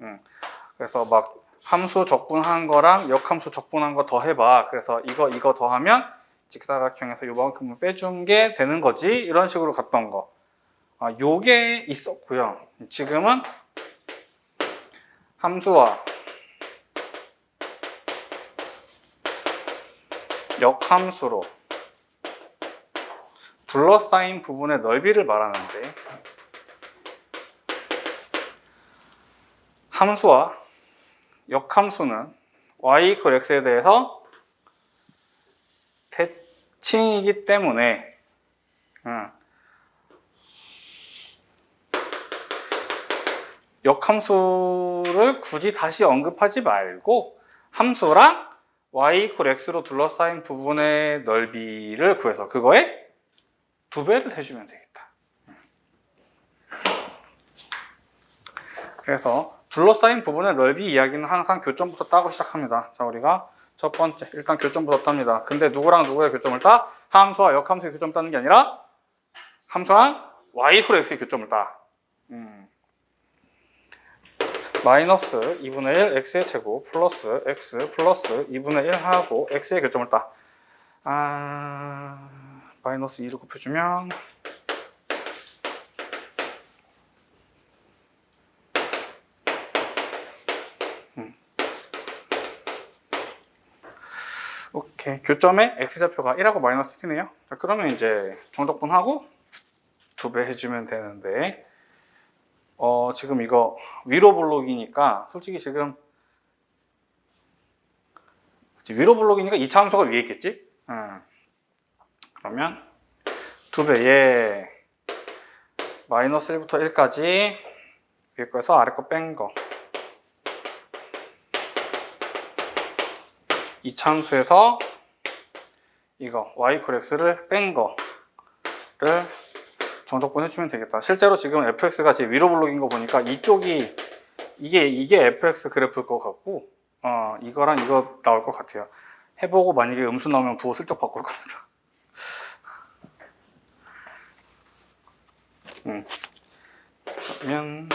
그래서 막 함수 적분한 거랑 역함수 적분한 거 더해봐. 그래서 이거 더하면 직사각형에서 요만큼을 빼준 게 되는 거지. 이런 식으로 갔던 거. 요게 있었고요. 지금은 함수와 역함수로 둘러싸인 부분의 넓이를 말하는데 함수와 역함수는 y 이퀄 x에 대해서 대칭이기 때문에 역함수를 굳이 다시 언급하지 말고 함수랑 y 이퀄 x로 둘러싸인 부분의 넓이를 구해서 그거에 2배를 해주면 되겠다. 그래서 둘러싸인 부분의 넓이 이야기는 항상 교점부터 따고 시작합니다. 자, 우리가 첫 번째 일단 교점부터 땁니다. 근데 누구랑 누구의 교점을 따? 함수와 역함수의 교점 따는 게 아니라 함수랑 y 이퀄 x의 교점을 따. 마이너스 2분의 1 x의 제곱 플러스 x 플러스 2분의 1 하고 x의 교점을 따. 마이너스 2를 곱해주면 오케이. 교점의 x좌표가 1하고 마이너스 1이네요. 자, 그러면 이제 정적분하고 2배 해주면 되는데 지금 이거 위로 블록이니까 솔직히 지금 위로 블록이니까 2차 함수가 위에 있겠지? 그러면 2배에 마이너스 1부터 1까지 위에 거에서 아래 거 뺀 거 2차 함수에서 이거 y 이퀄 x를 뺀 거를 정적분 해주면 되겠다. 실제로 지금 fx가 제 위로 블록인 거 보니까 이쪽이 이게 fx 그래프일 것 같고 이거랑 이거 나올 것 같아요. 해보고 만약에 음수 나오면 부호 슬쩍 바꿀 겁니다. 그러면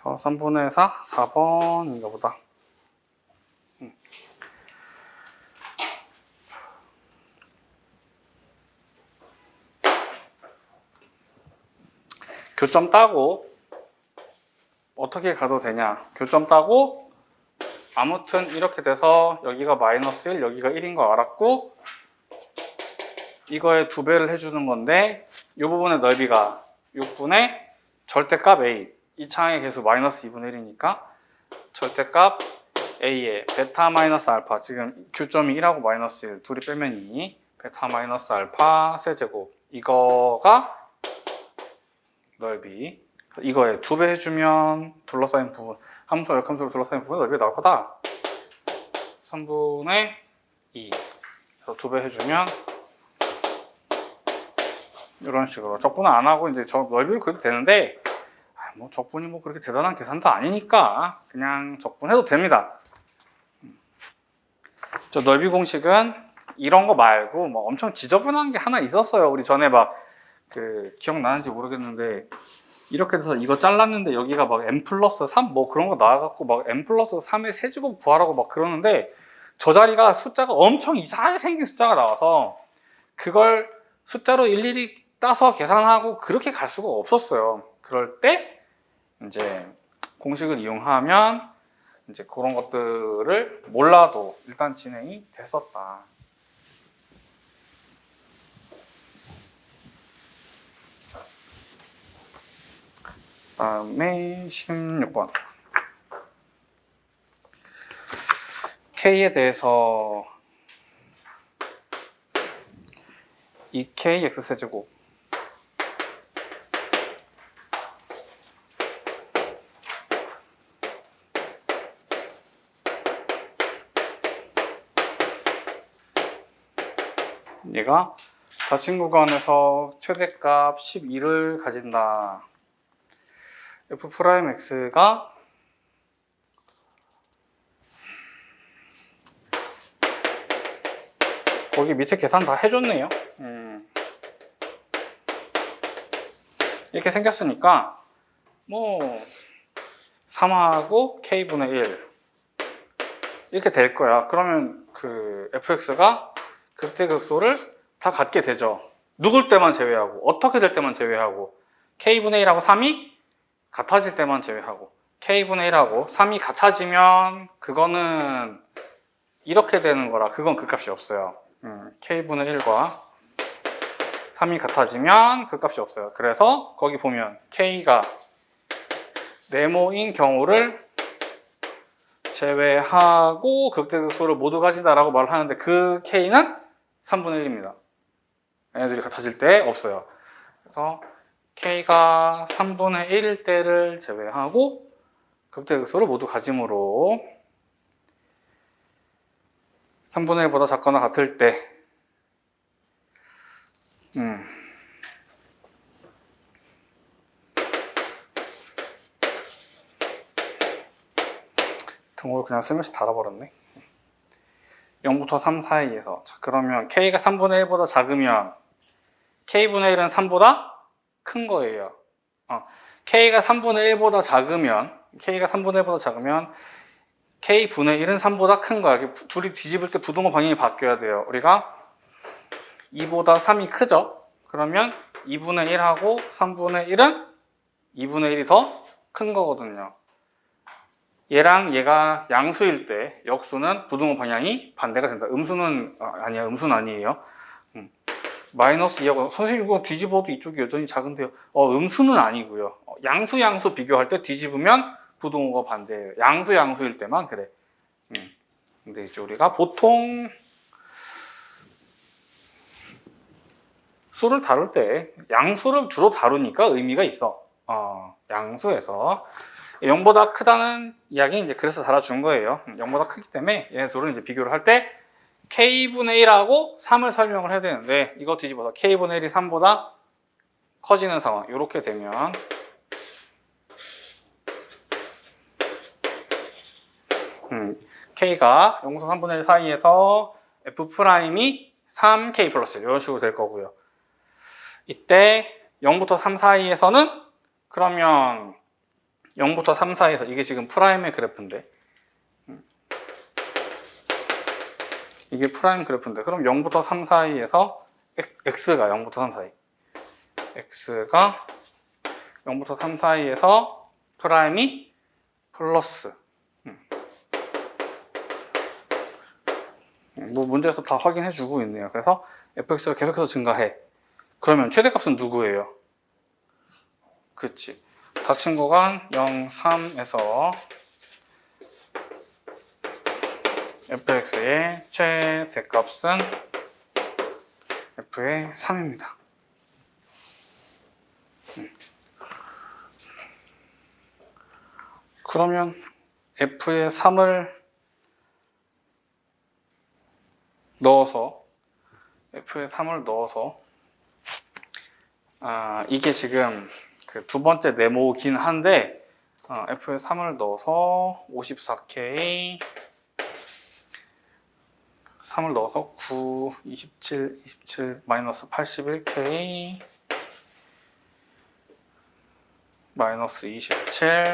그래서 3분의 4, 4번인가 보다. 교점 따고 어떻게 가도 되냐? 교점 따고 아무튼 이렇게 돼서 여기가 마이너스 1, 여기가 1인 거 알았고 이거에 2배를 해주는 건데 이 부분의 넓이가 6분의 절대값 a 이 창의 개수 마이너스 2분의 1이니까 절대값 a의 베타 마이너스 알파 지금 교점이 1하고 마이너스 1 둘이 빼면 2 베타 마이너스 알파 세제곱 이거가 넓이 이거에 2배 해주면 둘러싸인 부분 함수와 역함수로 둘러싸인 부분 넓이가 나올 거다. 3분의 2 그래서 2배 해주면 이런 식으로 적분은 안 하고 이제 저 넓이를 그려도 되는데 뭐 적분이 뭐 그렇게 대단한 계산도 아니니까 그냥 적분해도 됩니다. 저 넓이 공식은 이런 거 말고 뭐 엄청 지저분한 게 하나 있었어요. 우리 전에 막 그 기억나는지 모르겠는데 이렇게 돼서 이거 잘랐는데 여기가 막 n 플러스 3 뭐 그런 거 나와갖고 막 n 플러스 3의 세제곱 구하라고 막 그러는데 저 자리가 숫자가 엄청 이상하게 생긴 숫자가 나와서 그걸 숫자로 일일이 따서 계산하고 그렇게 갈 수가 없었어요. 그럴 때 이제 공식을 이용하면 이제 그런 것들을 몰라도 일단 진행이 됐었다. 다음에 16번 K에 대해서 2K X세제곱 얘가 닫힌 구간에서 최대값 12를 가진다. F'X가 거기 밑에 계산 다 해줬네요. 이렇게 생겼으니까 뭐 3하고 K분의 1 이렇게 될 거야. 그러면 그 fx가 극대극소를 다 갖게 되죠. 누굴 때만 제외하고 어떻게 될 때만 제외하고 K분의 1하고 3이 같아질 때만 제외하고 K분의 1하고 3이 같아지면 그거는 이렇게 되는 거라 그건 그 값이 없어요. K분의 1과 3이 같아지면 그 값이 없어요. 그래서 거기 보면 K가 네모인 경우를 제외하고 극대극소를 모두 가진다라고 말을 하는데 그 K는 3분의 1입니다. 얘네들이 같아질 때 없어요. 그래서 K가 3분의 1일 때를 제외하고 극대극소를 모두 가짐으로 3분의 1보다 작거나 같을 때 등호를 그냥 슬며시 달아버렸네. 0부터 3 사이에서. 자, 그러면 K가 3분의 1보다 작으면 K분의 1은 3보다 큰 거예요. K가 3분의 1보다 작으면 K분의 1은 3보다 큰 거야. 둘이 뒤집을 때 부동호 방향이 바뀌어야 돼요. 우리가 2보다 3이 크죠? 그러면 2분의 1하고 3분의 1은 2분의 1이 더 큰 거거든요. 얘랑 얘가 양수일 때 역수는 부등호 방향이 반대가 된다. 음수는 아니야. 음수는 아니에요. 마이너스 2하고 선생님 이거 뒤집어도 이쪽이 여전히 작은데요. 음수는 아니고요. 양수 비교할 때 뒤집으면 부등호가 반대예요. 양수일 때만 그래. 근데 이제 우리가 보통 수를 다룰 때 양수를 주로 다루니까 의미가 있어. 양수에서 0보다 크다는 이야기 이제 그래서 달아준 거예요. 0보다 크기 때문에 얘네 둘을 이제 비교를 할 때 K분의 1하고 3을 설명을 해야 되는데 이거 뒤집어서 K분의 1이 3보다 커지는 상황. 이렇게 되면 K가 0부터 3분의 1 사이에서 F'이 3K 플러스 1 이런 식으로 될 거고요. 이때 0부터 3 사이에서는 그러면 0부터 3 사이에서 이게 지금 프라임의 그래프인데 이게 프라임 그래프인데 그럼 0부터 3 사이에서 X가 0부터 3 사이 X가 0부터 3 사이에서 프라임이 플러스 뭐 문제에서 다 확인해 주고 있네요. 그래서 fx가 계속해서 증가해. 그러면 최대값은 누구예요? 그치. 닫힌 구간 0, 3에서 fx의 최대값은 f의 3입니다. 그러면 f의 3을 넣어서 이게 지금 그 두 번째 네모긴 한데 f의 3을 넣어서 54K 3을 넣어서 9, 27, 마이너스 81K 마이너스 27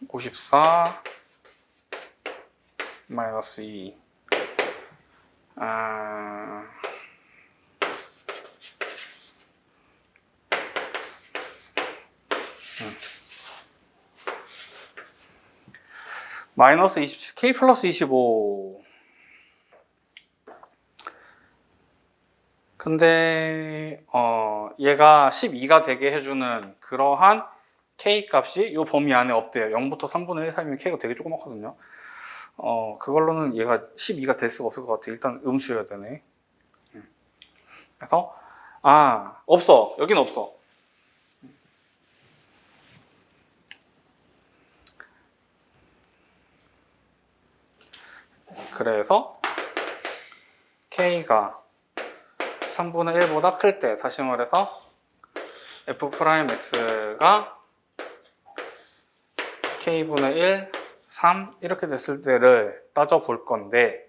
54 마이너스 2 마이너스 27 K 플러스 25 근데 얘가 12가 되게 해주는 그러한 K 값이 이 범위 안에 없대요. 0부터 3분의 1 사이면 K가 되게 조그맣거든요. 그걸로는 얘가 12가 될 수가 없을 것 같아. 일단 음수여야 되네. 그래서 없어. 여긴 없어. 그래서 K가 3분의 1보다 클 때, 다시 말해서 F'X가 K분의 1, 3 이렇게 됐을 때를 따져 볼 건데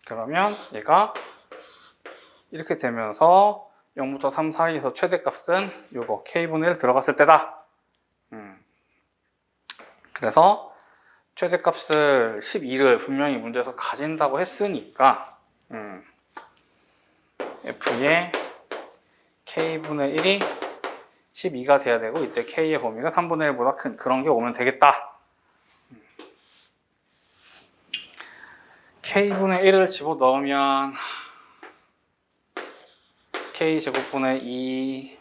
그러면 얘가 이렇게 되면서 0부터 3 사이에서 최대값은 요거 K분의 1 들어갔을 때다. 그래서 최대값을 12를 분명히 문제에서 가진다고 했으니까 F의 K분의 1이 12가 돼야 되고 이때 K의 범위가 3분의 1보다 큰 그런 게 오면 되겠다. k분의 1을 집어넣으면 k제곱분의 2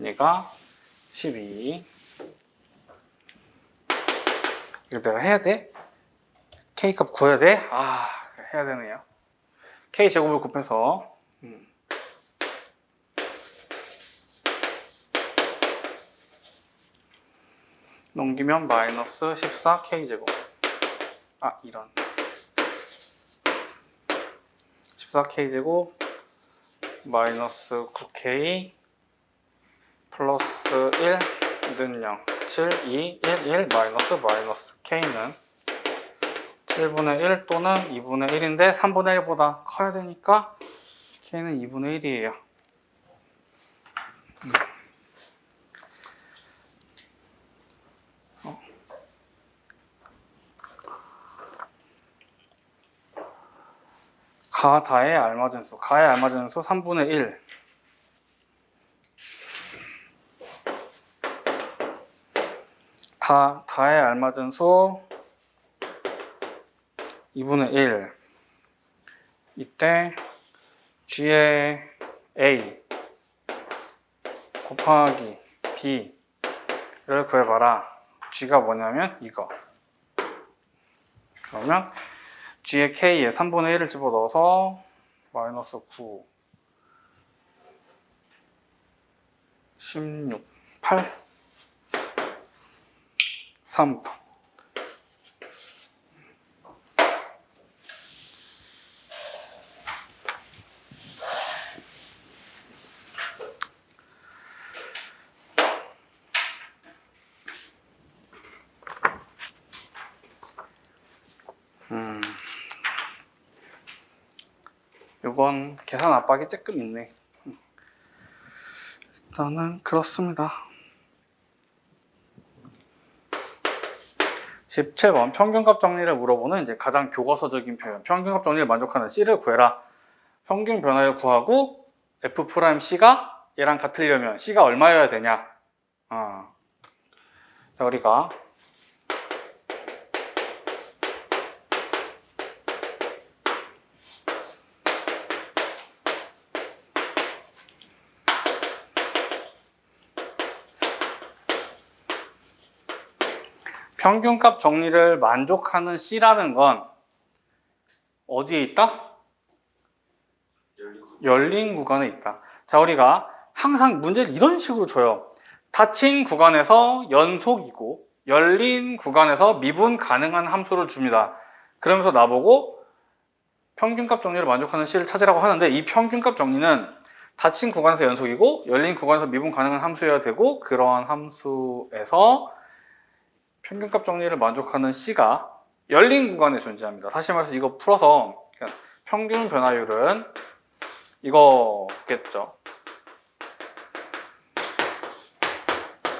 얘가 12. 이거 내가 해야 돼? K값 구해야 돼? 아, 해야 되네요. K제곱을 곱해서 넘기면 마이너스 14K제곱. 아, 이런. 14K제곱 마이너스 9K 플러스 1는 0 7, 2, 1, 1 마이너스 K는 7분의 1 또는 2분의 1인데 3분의 1보다 커야 되니까 K는 2분의 1이에요. 가다에 알맞은 수. 가에 알맞은 수 3분의 1. 다에 알맞은 수 2분의 1. 이때 G의 A 곱하기 B를 구해봐라. G가 뭐냐면 이거. 그러면 G의 K에 3분의 1을 집어넣어서 마이너스 9 16 8 3 이건 계산 압박이 조금 있네. 일단은 그렇습니다. 17번 평균값 정리를 물어보는 이제 가장 교과서적인 표현. 평균값 정리를 만족하는 C를 구해라. 평균 변화율 구하고 F'C가 얘랑 같으려면 C가 얼마여야 되냐? 자, 우리가 평균값 정리를 만족하는 C라는 건 어디에 있다? 열린 구간에 있다. 자, 우리가 항상 문제를 이런 식으로 줘요. 닫힌 구간에서 연속이고 열린 구간에서 미분 가능한 함수를 줍니다. 그러면서 나보고 평균값 정리를 만족하는 C를 찾으라고 하는데 이 평균값 정리는 닫힌 구간에서 연속이고 열린 구간에서 미분 가능한 함수여야 되고 그러한 함수에서 평균값 정리를 만족하는 C가 열린 구간에 존재합니다. 다시 말해서 이거 풀어서 평균 변화율은 이거겠죠.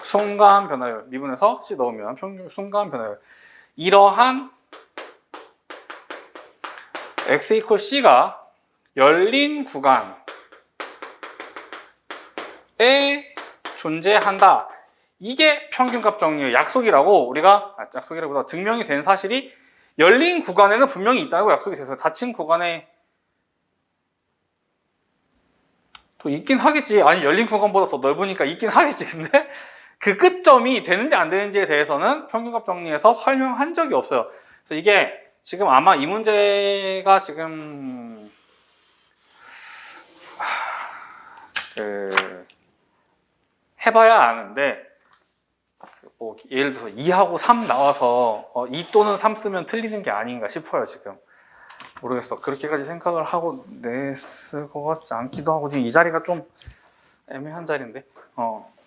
순간 변화율 미분해서 C 넣으면 평균 순간 변화율. 이러한 X 이퀄 C가 열린 구간에 존재한다. 이게 평균값 정리의 약속이라고 우리가 약속이라보다 증명이 된 사실이 열린 구간에는 분명히 있다고 약속이 돼서 닫힌 구간에 또 있긴 하겠지. 아니 열린 구간보다 더 넓으니까 있긴 하겠지. 근데 그 끝점이 되는지 안 되는지에 대해서는 평균값 정리에서 설명한 적이 없어요. 그래서 이게 지금 아마 이 문제가 지금 해봐야 아는데 뭐 예를 들어서 2하고 3 나와서 2 또는 3 쓰면 틀리는 게 아닌가 싶어요. 지금 모르겠어. 그렇게까지 생각을 하고 냈을 것 같지 않기도 하고 지금 이 자리가 좀 애매한 자리인데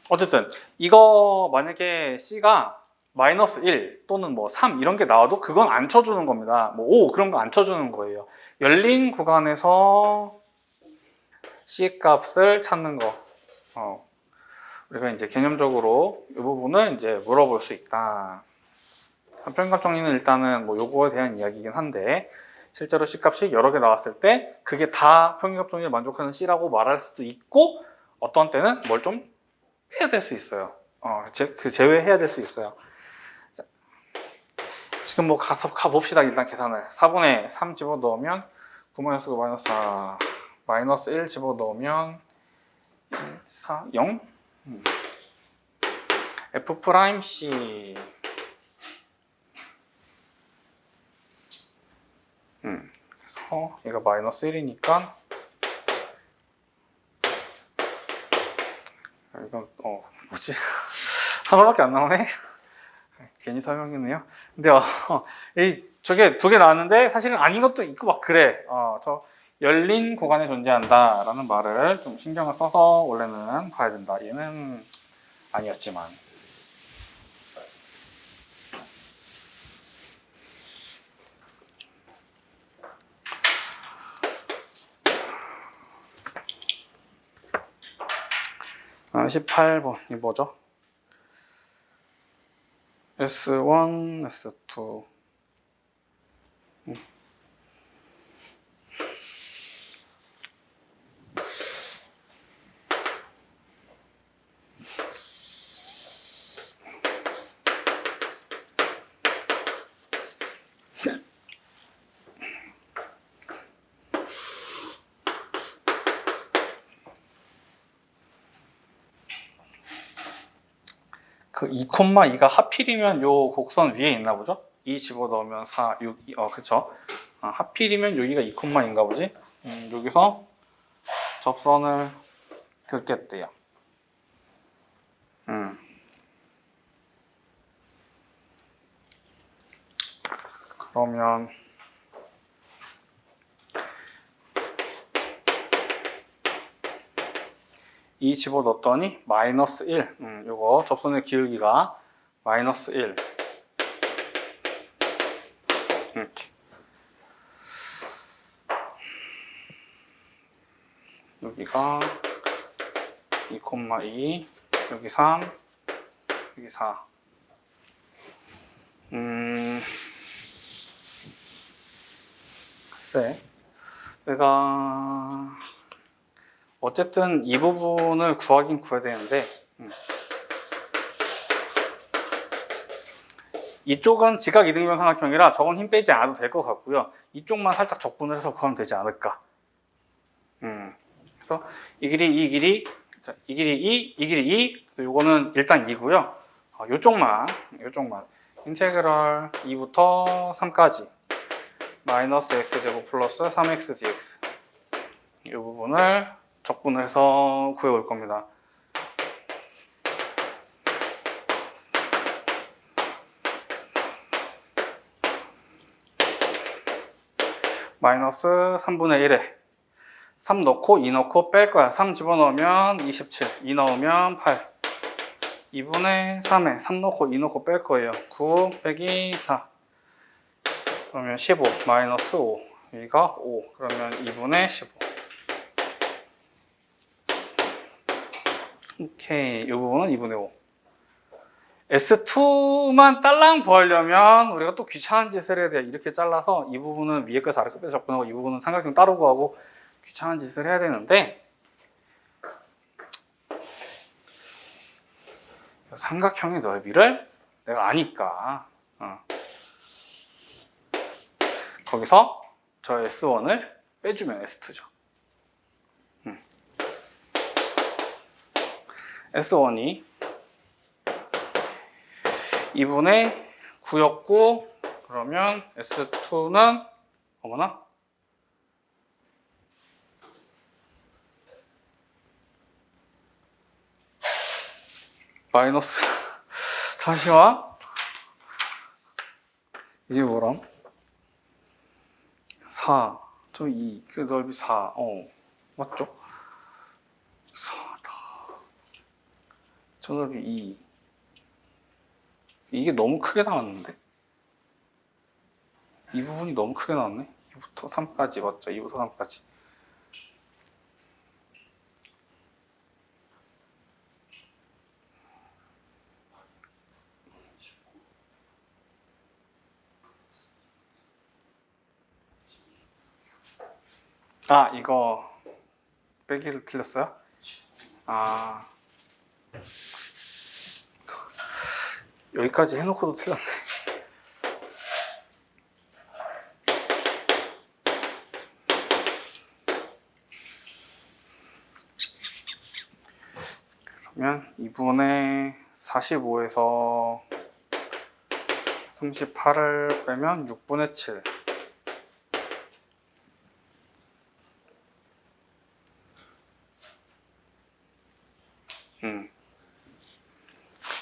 어쨌든 이거 만약에 C가 마이너스 1 또는 뭐 3 이런 게 나와도 그건 안 쳐주는 겁니다. 뭐 5 그런 거 안 쳐주는 거예요. 열린 구간에서 C 값을 찾는 거. 우리가 이제 개념적으로 이 부분을 이제 물어볼 수 있다. 편값 정리는 일단은 뭐 요거에 대한 이야기이긴 한데 실제로 C값이 여러 개 나왔을 때 그게 다 평균값 정리를 만족하는 C라고 말할 수도 있고 어떤 때는 뭘 좀 해야 될 수 있어요. 제외해야 될 수 있어요. 자, 지금 뭐 가봅시다. 일단 계산을 4분의 3 집어넣으면 9-9 마이너스 4 마이너스 1 집어넣으면 1, 4, 0 F 프라임 C 그래서 얘가 마이너스 1이니까 이건 뭐지? 하나밖에 안 나오네? 괜히 설명했네요. 근데 저게 두 개 나왔는데 사실은 아닌 것도 있고 막 그래. 저 열린 구간에 존재한다라는 말을 좀 신경을 써서 원래는 봐야 된다. 얘는 아니었지만. 아, 18번이 뭐죠? S1, S2. 그 2,2가 하필이면 요 곡선 위에 있나 보죠? 2 집어넣으면 4, 6, 2, 그쵸? 하필이면 여기가 2,2인가 보지? 여기서 접선을 긋겠대요. 그러면 2 집어넣었더니 마이너스 1. 요거 접선의 기울기가 마이너스 1. 이렇게. 여기가 2,2, 여기 3, 여기 4. 글쎄, 내가 어쨌든 이 부분을 구하긴 구해야 되는데 이쪽은 직각 이등변 삼각형이라 저건 힘 빼지 않아도 될 것 같고요. 이쪽만 살짝 적분을 해서 구하면 되지 않을까. 그래서 이 길이, 이 길이, 이 길이 2, 이 길이 2, 요거는 일단 2고요. 요쪽만 인테그럴 2부터 3까지 마이너스 x제곱 플러스 3x dx 이 부분을 적분을 해서 구해올 겁니다. 마이너스 3분의 1에 3 넣고 2 넣고 뺄 거야. 3 집어넣으면 27, 2 넣으면 8, 2분의 3에 3 넣고 2 넣고 뺄 거예요. 9 빼기 4 그러면 15 마이너스 5 여기가 5 그러면 2분의 15. 오케이, 이 부분은 2분의 5. S2만 딸랑 구하려면 우리가 또 귀찮은 짓을 해야 돼. 이렇게 잘라서 이 부분은 위에 거에서 아래 끝에 적분하고 이 부분은 삼각형 따로 구하고 귀찮은 짓을 해야 되는데 삼각형의 넓이를 내가 아니까 거기서 저 S1을 빼주면 S2죠. S1이 2분의 9였고 그러면 S2는 어머나 마이너스 잠시만 이게 뭐람? 4 저 2, 그 넓이 4 맞죠? 4다 저 넓이 2 이게 너무 크게 나왔는데? 이 부분이 너무 크게 나왔네? 2부터 3까지 맞죠? 2부터 3까지 아, 이거 빼기를 틀렸어요? 아, 여기까지 해놓고도 틀렸네. 그러면 2분의 45에서 38을 빼면 6분의 7.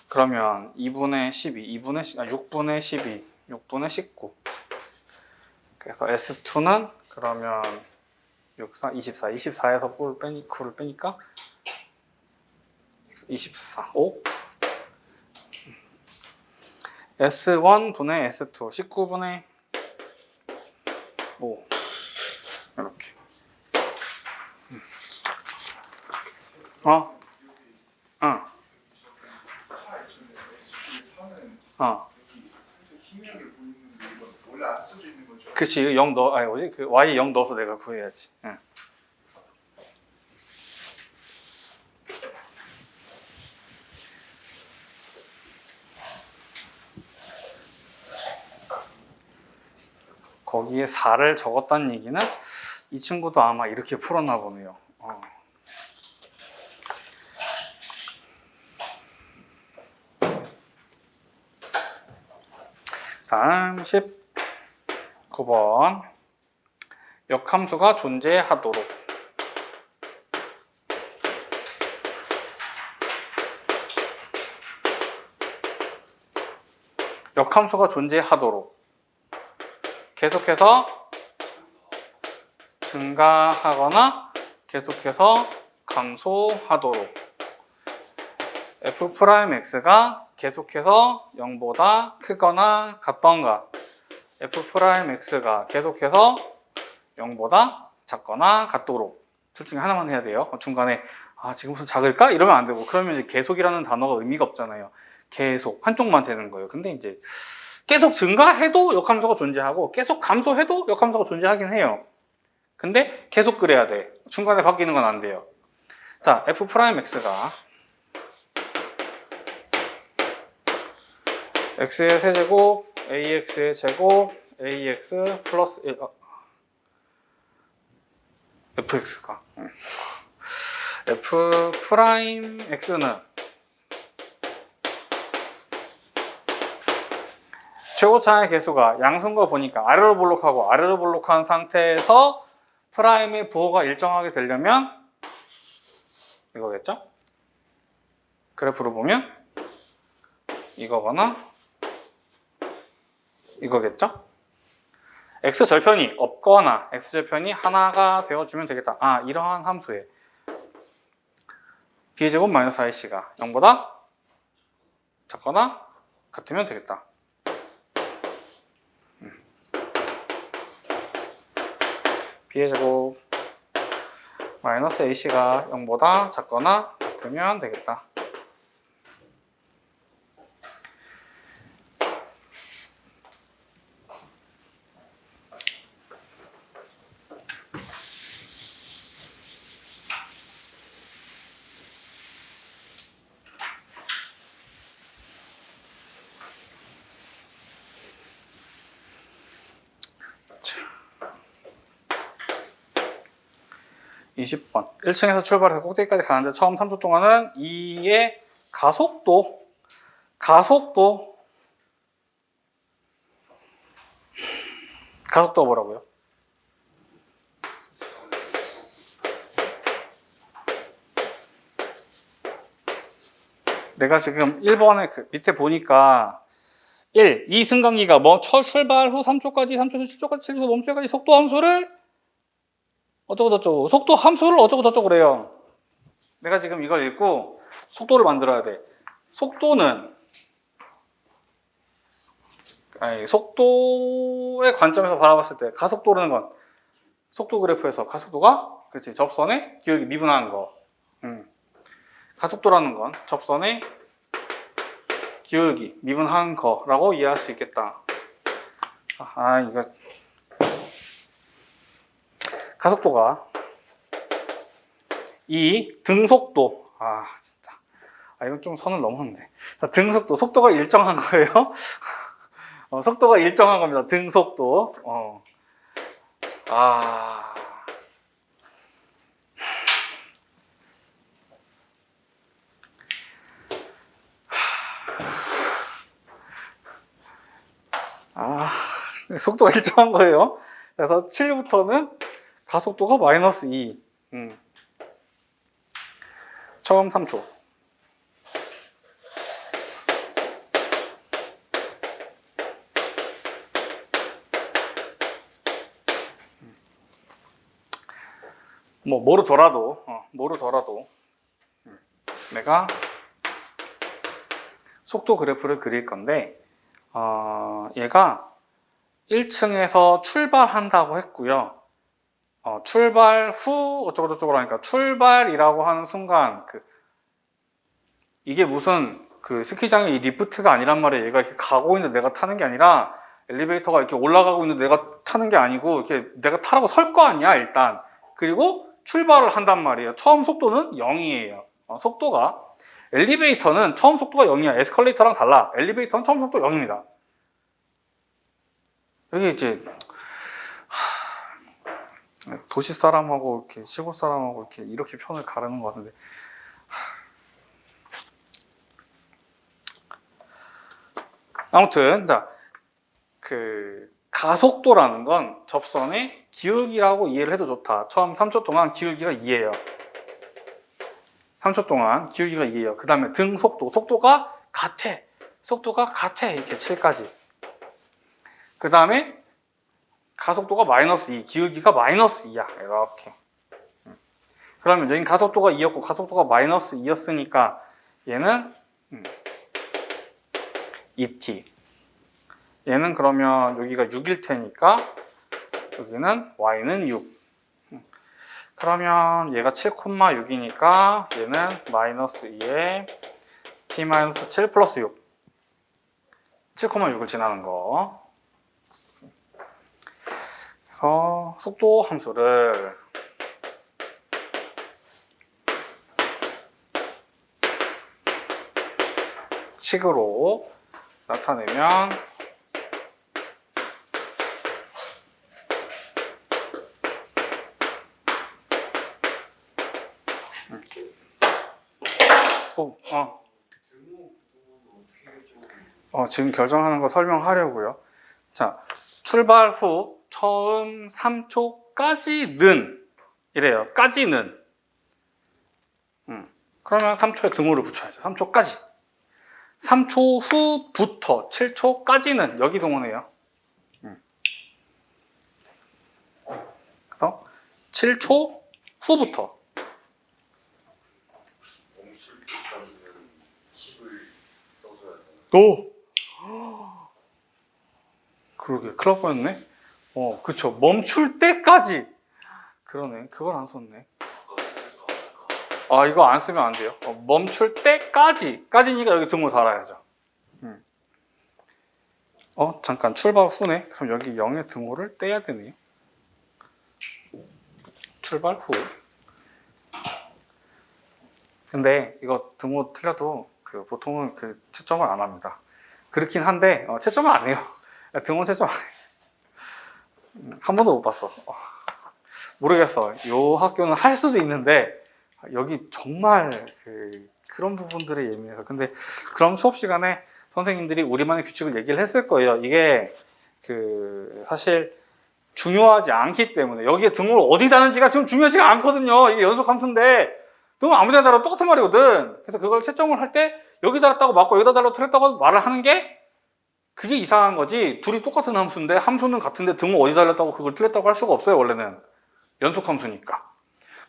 그러면 2분의 12, 6분의 12, 6분의 19. 그래서 S2는 그러면 6, 4, 24, 24에서 9를 빼니까 24, 5. S1 분의 S2, 19분의 5. 이렇게. 어? 응. 원래 안 써져 있는 거죠? 그치, 0 넣어, 아니, 뭐지? 그 Y 0 넣어서 내가 구해야지. 응. 거기에 4를 적었다는 얘기는 이 친구도 아마 이렇게 풀었나 보네요. 다음 19번. 역함수가 존재하도록. 역함수가 존재하도록. 계속해서 증가하거나 계속해서 감소하도록. f'x가 계속해서 0보다 크거나 같던가, f'x가 계속해서 0보다 작거나 같도록. 둘 중에 하나만 해야 돼요. 중간에 지금 무슨 작을까? 이러면 안 되고, 그러면 이제 계속이라는 단어가 의미가 없잖아요. 계속 한쪽만 되는 거예요. 근데 이제 계속 증가해도 역함수가 존재하고 계속 감소해도 역함수가 존재하긴 해요. 근데 계속 그래야 돼. 중간에 바뀌는 건 안 돼요. 자, f'x가 x의 세제곱, ax의 제곱, ax 플러스 1, fx가 f'x는 최고차의 개수가 양수인 거 보니까 아래로 볼록하고 아래로 볼록한 상태에서 프라임의 부호가 일정하게 되려면 이거겠죠? 그래프로 보면 이거거나 이거겠죠? x절편이 없거나 x절편이 하나가 되어주면 되겠다. 이러한 함수에 b제곱 마이너스 ic가 0보다 작거나 같으면 되겠다. b의 제곱 마이너스 ac가 0보다 작거나 같으면 되겠다. 자, 20번. 1층에서 출발해서 꼭대기까지 가는데 처음 3초 동안은 2의 가속도 뭐라고요? 내가 지금 1번에 그 밑에 보니까 2 승강기가 출발 후 3초까지, 3초 후 7초까지, 7초 후 멈춰까지 속도 함수를 어쩌고저쩌고, 속도 함수를 어쩌고저쩌고 그래요. 내가 지금 이걸 읽고 속도를 만들어야 돼. 속도는 속도의 관점에서 바라봤을 때 가속도라는 건 속도 그래프에서 가속도가 그치 접선의 기울기 미분한 거. 가속도라는 건 접선의 기울기 미분한 거라고 이해할 수 있겠다. 이거 가속도가 2, 등속도. 아, 진짜. 아, 이건 좀 선을 넘었는데. 자, 등속도. 속도가 일정한 거예요. 속도가 일정한 겁니다. 등속도. 아. 아, 속도가 일정한 거예요. 그래서 7부터는 가속도가 마이너스 2. 처음 3초. 뭐 모르더라도 내가 속도 그래프를 그릴 건데 얘가 1층에서 출발한다고 했고요. 출발 후 어쩌고저쩌고 하니까 출발이라고 하는 순간 이게 무슨 스키장의 이 리프트가 아니란 말이에요. 얘가 이렇게 가고 있는데 내가 타는 게 아니라 엘리베이터가 이렇게 올라가고 있는데 내가 타는 게 아니고 이렇게 내가 타라고 설 거 아니야 일단. 그리고 출발을 한단 말이에요. 처음 속도는 0이에요. 속도가 엘리베이터는 처음 속도가 0이야. 에스컬레이터랑 달라. 엘리베이터는 처음 속도 0입니다. 여기 이제 도시 사람하고 이렇게 시골 사람하고 이렇게 편을 가르는 것 같은데 아무튼 자, 가속도라는 건 접선의 기울기라고 이해를 해도 좋다. 처음 3초 동안 기울기가 2예요. 3초 동안 기울기가 2예요. 그 다음에 등속도. 속도가 같아. 이렇게 7까지. 그 다음에 가속도가 마이너스 2. 기울기가 마이너스 2야. 이렇게. 그러면 여긴 가속도가 2였고 가속도가 마이너스 2였으니까 얘는 2t. 얘는 그러면 여기가 6일 테니까 여기는 y는 6. 그러면 얘가 7,6이니까 얘는 마이너스 2에 t-7 플러스 6. 7,6을 지나는 거. 그래서 속도 함수를 식으로 나타내면 지금 결정하는 거 설명하려고요. 자, 출발 후 처음 3초까지는 이래요. 까지는. 그러면 3초에 등호를 붙여야죠. 3초까지. 3초 후부터 7초까지는 여기 동원해요. 그래서 7초 후부터. 멈출 때까지는 10을 써줘야 되나? 오! 그러게, 큰일 날 뻔했네. 그쵸. 멈출 때까지. 그러네. 그걸 안 썼네. 이거 안 쓰면 안 돼요. 멈출 때까지. 까지니까 여기 등호 달아야죠. 잠깐 출발 후네. 그럼 여기 0의 등호를 떼야 되네요. 출발 후. 근데 이거 등호 틀려도 보통은 채점을 안 합니다. 그렇긴 한데 채점을 안 해요. 등호 채점 안 해요. 한 번도 못 봤어. 모르겠어. 요 학교는 할 수도 있는데 여기 정말 그런 부분들에 예민해서. 근데 그럼 수업 시간에 선생님들이 우리만의 규칙을 얘기를 했을 거예요. 이게 사실 중요하지 않기 때문에 여기에 등호를 어디 다는지가 지금 중요하지가 않거든요. 이게 연속 함수인데 등호 아무 데나 달아도 똑같은 말이거든. 그래서 그걸 채점을 할 때 여기 달았다고 맞고 여기다 달라고 틀렸다고 말을 하는 게 그게 이상한 거지. 둘이 똑같은 함수인데 함수는 같은데 등호 어디 달렸다고 그걸 틀렸다고 할 수가 없어요. 원래는 연속 함수니까.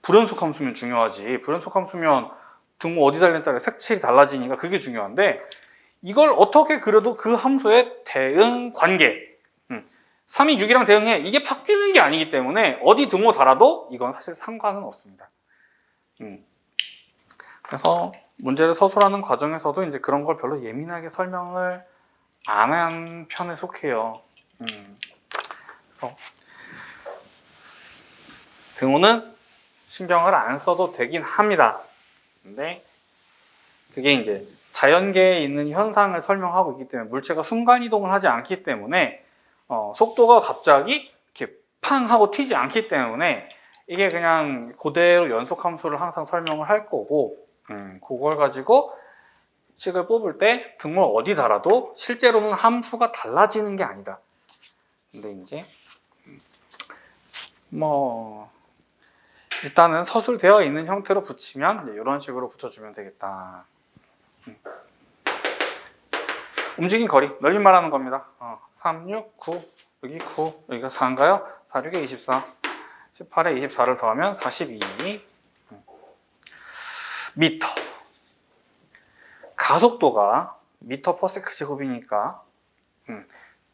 불연속 함수면 중요하지. 불연속 함수면 등호 어디 달렸다에 따라 색칠이 달라지니까 그게 중요한데 이걸 어떻게 그려도 그 함수의 대응 관계 3이 6이랑 대응해. 이게 바뀌는 게 아니기 때문에 어디 등호 달아도 이건 사실 상관은 없습니다. 그래서 문제를 서술하는 과정에서도 이제 그런 걸 별로 예민하게 설명을 안 한 편에 속해요. 그래서 등호는 신경을 안 써도 되긴 합니다. 근데 그게 이제 자연계에 있는 현상을 설명하고 있기 때문에 물체가 순간이동을 하지 않기 때문에 속도가 갑자기 이렇게 팡 하고 튀지 않기 때문에 이게 그냥 그대로 연속함수를 항상 설명을 할 거고 그걸 가지고 식을 뽑을 때 등호를 어디 달아도 실제로는 함수가 달라지는 게 아니다. 근데 이제 뭐 일단은 서술되어 있는 형태로 붙이면 이런 식으로 붙여주면 되겠다. 움직인 거리, 넓이 말하는 겁니다. 3, 6, 9, 여기 9, 여기가 4인가요? 4, 6에 24, 18에 24를 더하면 42 미터. 가속도가 미터 퍼 세크 제곱이니까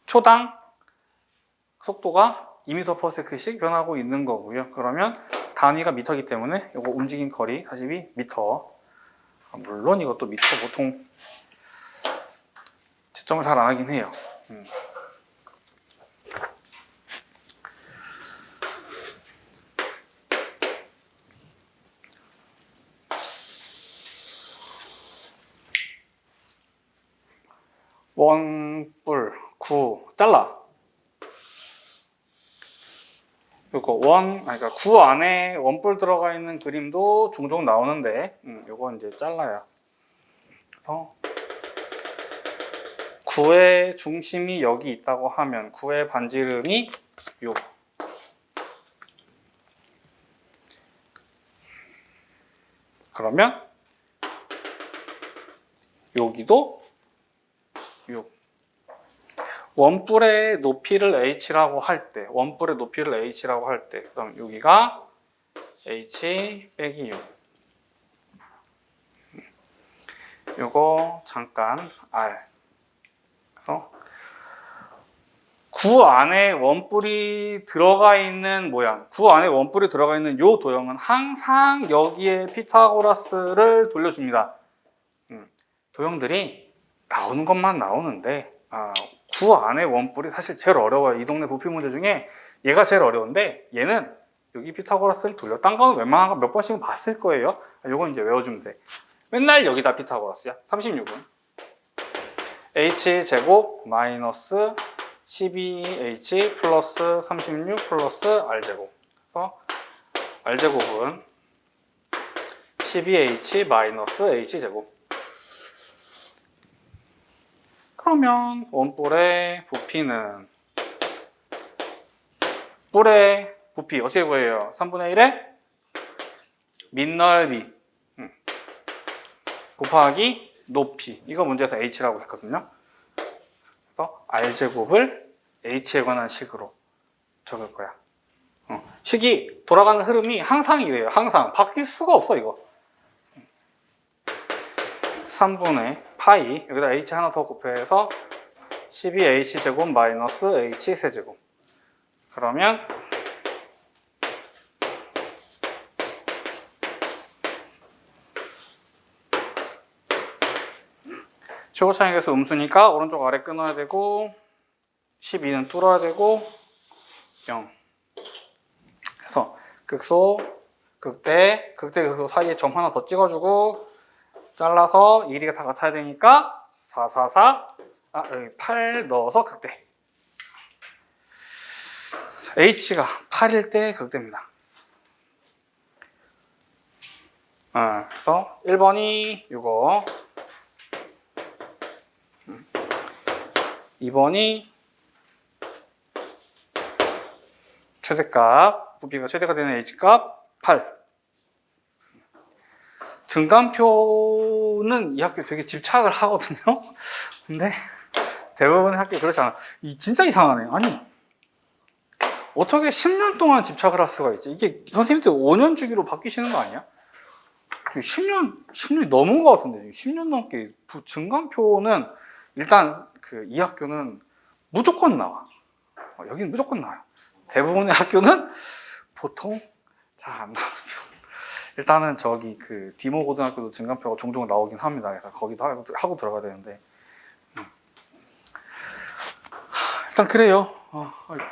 초당 속도가 2m per sec씩 변하고 있는 거고요. 그러면 단위가 미터이기 때문에 이거 움직인 거리 42 미터. 물론 이것도 미터 보통 채점을 잘 안 하긴 해요. 원뿔 9 잘라. 요거 그러니까 9 안에 원뿔 들어가 있는 그림도 종종 나오는데 요거 이제 잘라요. 그래서 9의 중심이 여기 있다고 하면 9의 반지름이 요. 그러면 여기도 6. 원뿔의 높이를 h라고 할 때, 원뿔의 높이를 h라고 할 때, 그럼 여기가 h 빼기 6. 요거 잠깐 r. 그래서 9 안에 원뿔이 들어가 있는 모양, 9 안에 원뿔이 들어가 있는 요 도형은 항상 여기에 피타고라스를 돌려줍니다. 도형들이 나오는 것만 나오는데 9 안에 원뿔이 사실 제일 어려워요. 이 동네 부피 문제 중에 얘가 제일 어려운데 얘는 여기 피타고라스를 돌려. 딴 거는 웬만한 거 몇 번씩은 봤을 거예요. 요건 이제 외워주면 돼. 맨날 여기다 피타고라스야. 36은 h제곱 마이너스 12h 플러스 36 플러스 r제곱. 그래서 r제곱은 12h 마이너스 h제곱. 그러면 원뿔의 부피는 뿔의 부피 어떻게 구해요? 3분의 1의 밑넓이 곱하기 높이. 이거 문제에서 h라고 했거든요. 그래서 r제곱을 h에 관한 식으로 적을 거야. 식이 돌아가는 흐름이 항상 이래요. 항상 바뀔 수가 없어 이거. 3분의 파이, 여기다 h 하나 더 곱해서 12h 제곱 마이너스 h 세제곱. 그러면 최고 차이계수 음수니까 오른쪽 아래 끊어야 되고 12는 뚫어야 되고 0. 그래서 극소, 극대, 극소 사이에 점 하나 더 찍어주고 잘라서 이 길이가 다 같아야 되니까 4, 4, 4, 여기 8 넣어서 극대. h가 8일 때 극대입니다. 그래서 1번이 이거, 2번이 최대값, 부피가 최대가 되는 h값 8. 등간표는 이 학교 되게 집착을 하거든요. 근데 대부분의 학교 그렇지 않아. 진짜 이상하네. 아니 어떻게 10년 동안 집착을 할 수가 있지? 이게 선생님들 5년 주기로 바뀌시는 거 아니야? 10년이 넘은 것 같은데 10년 넘게 증간표는 일단 이 학교는 무조건 나와. 여기는 무조건 나와요. 대부분의 학교는 보통 잘 안 나와요. 일단은 저기 디모 고등학교도 증간표가 종종 나오긴 합니다. 그래서 거기도 하고 들어가야 되는데 일단 그래요. 아이고.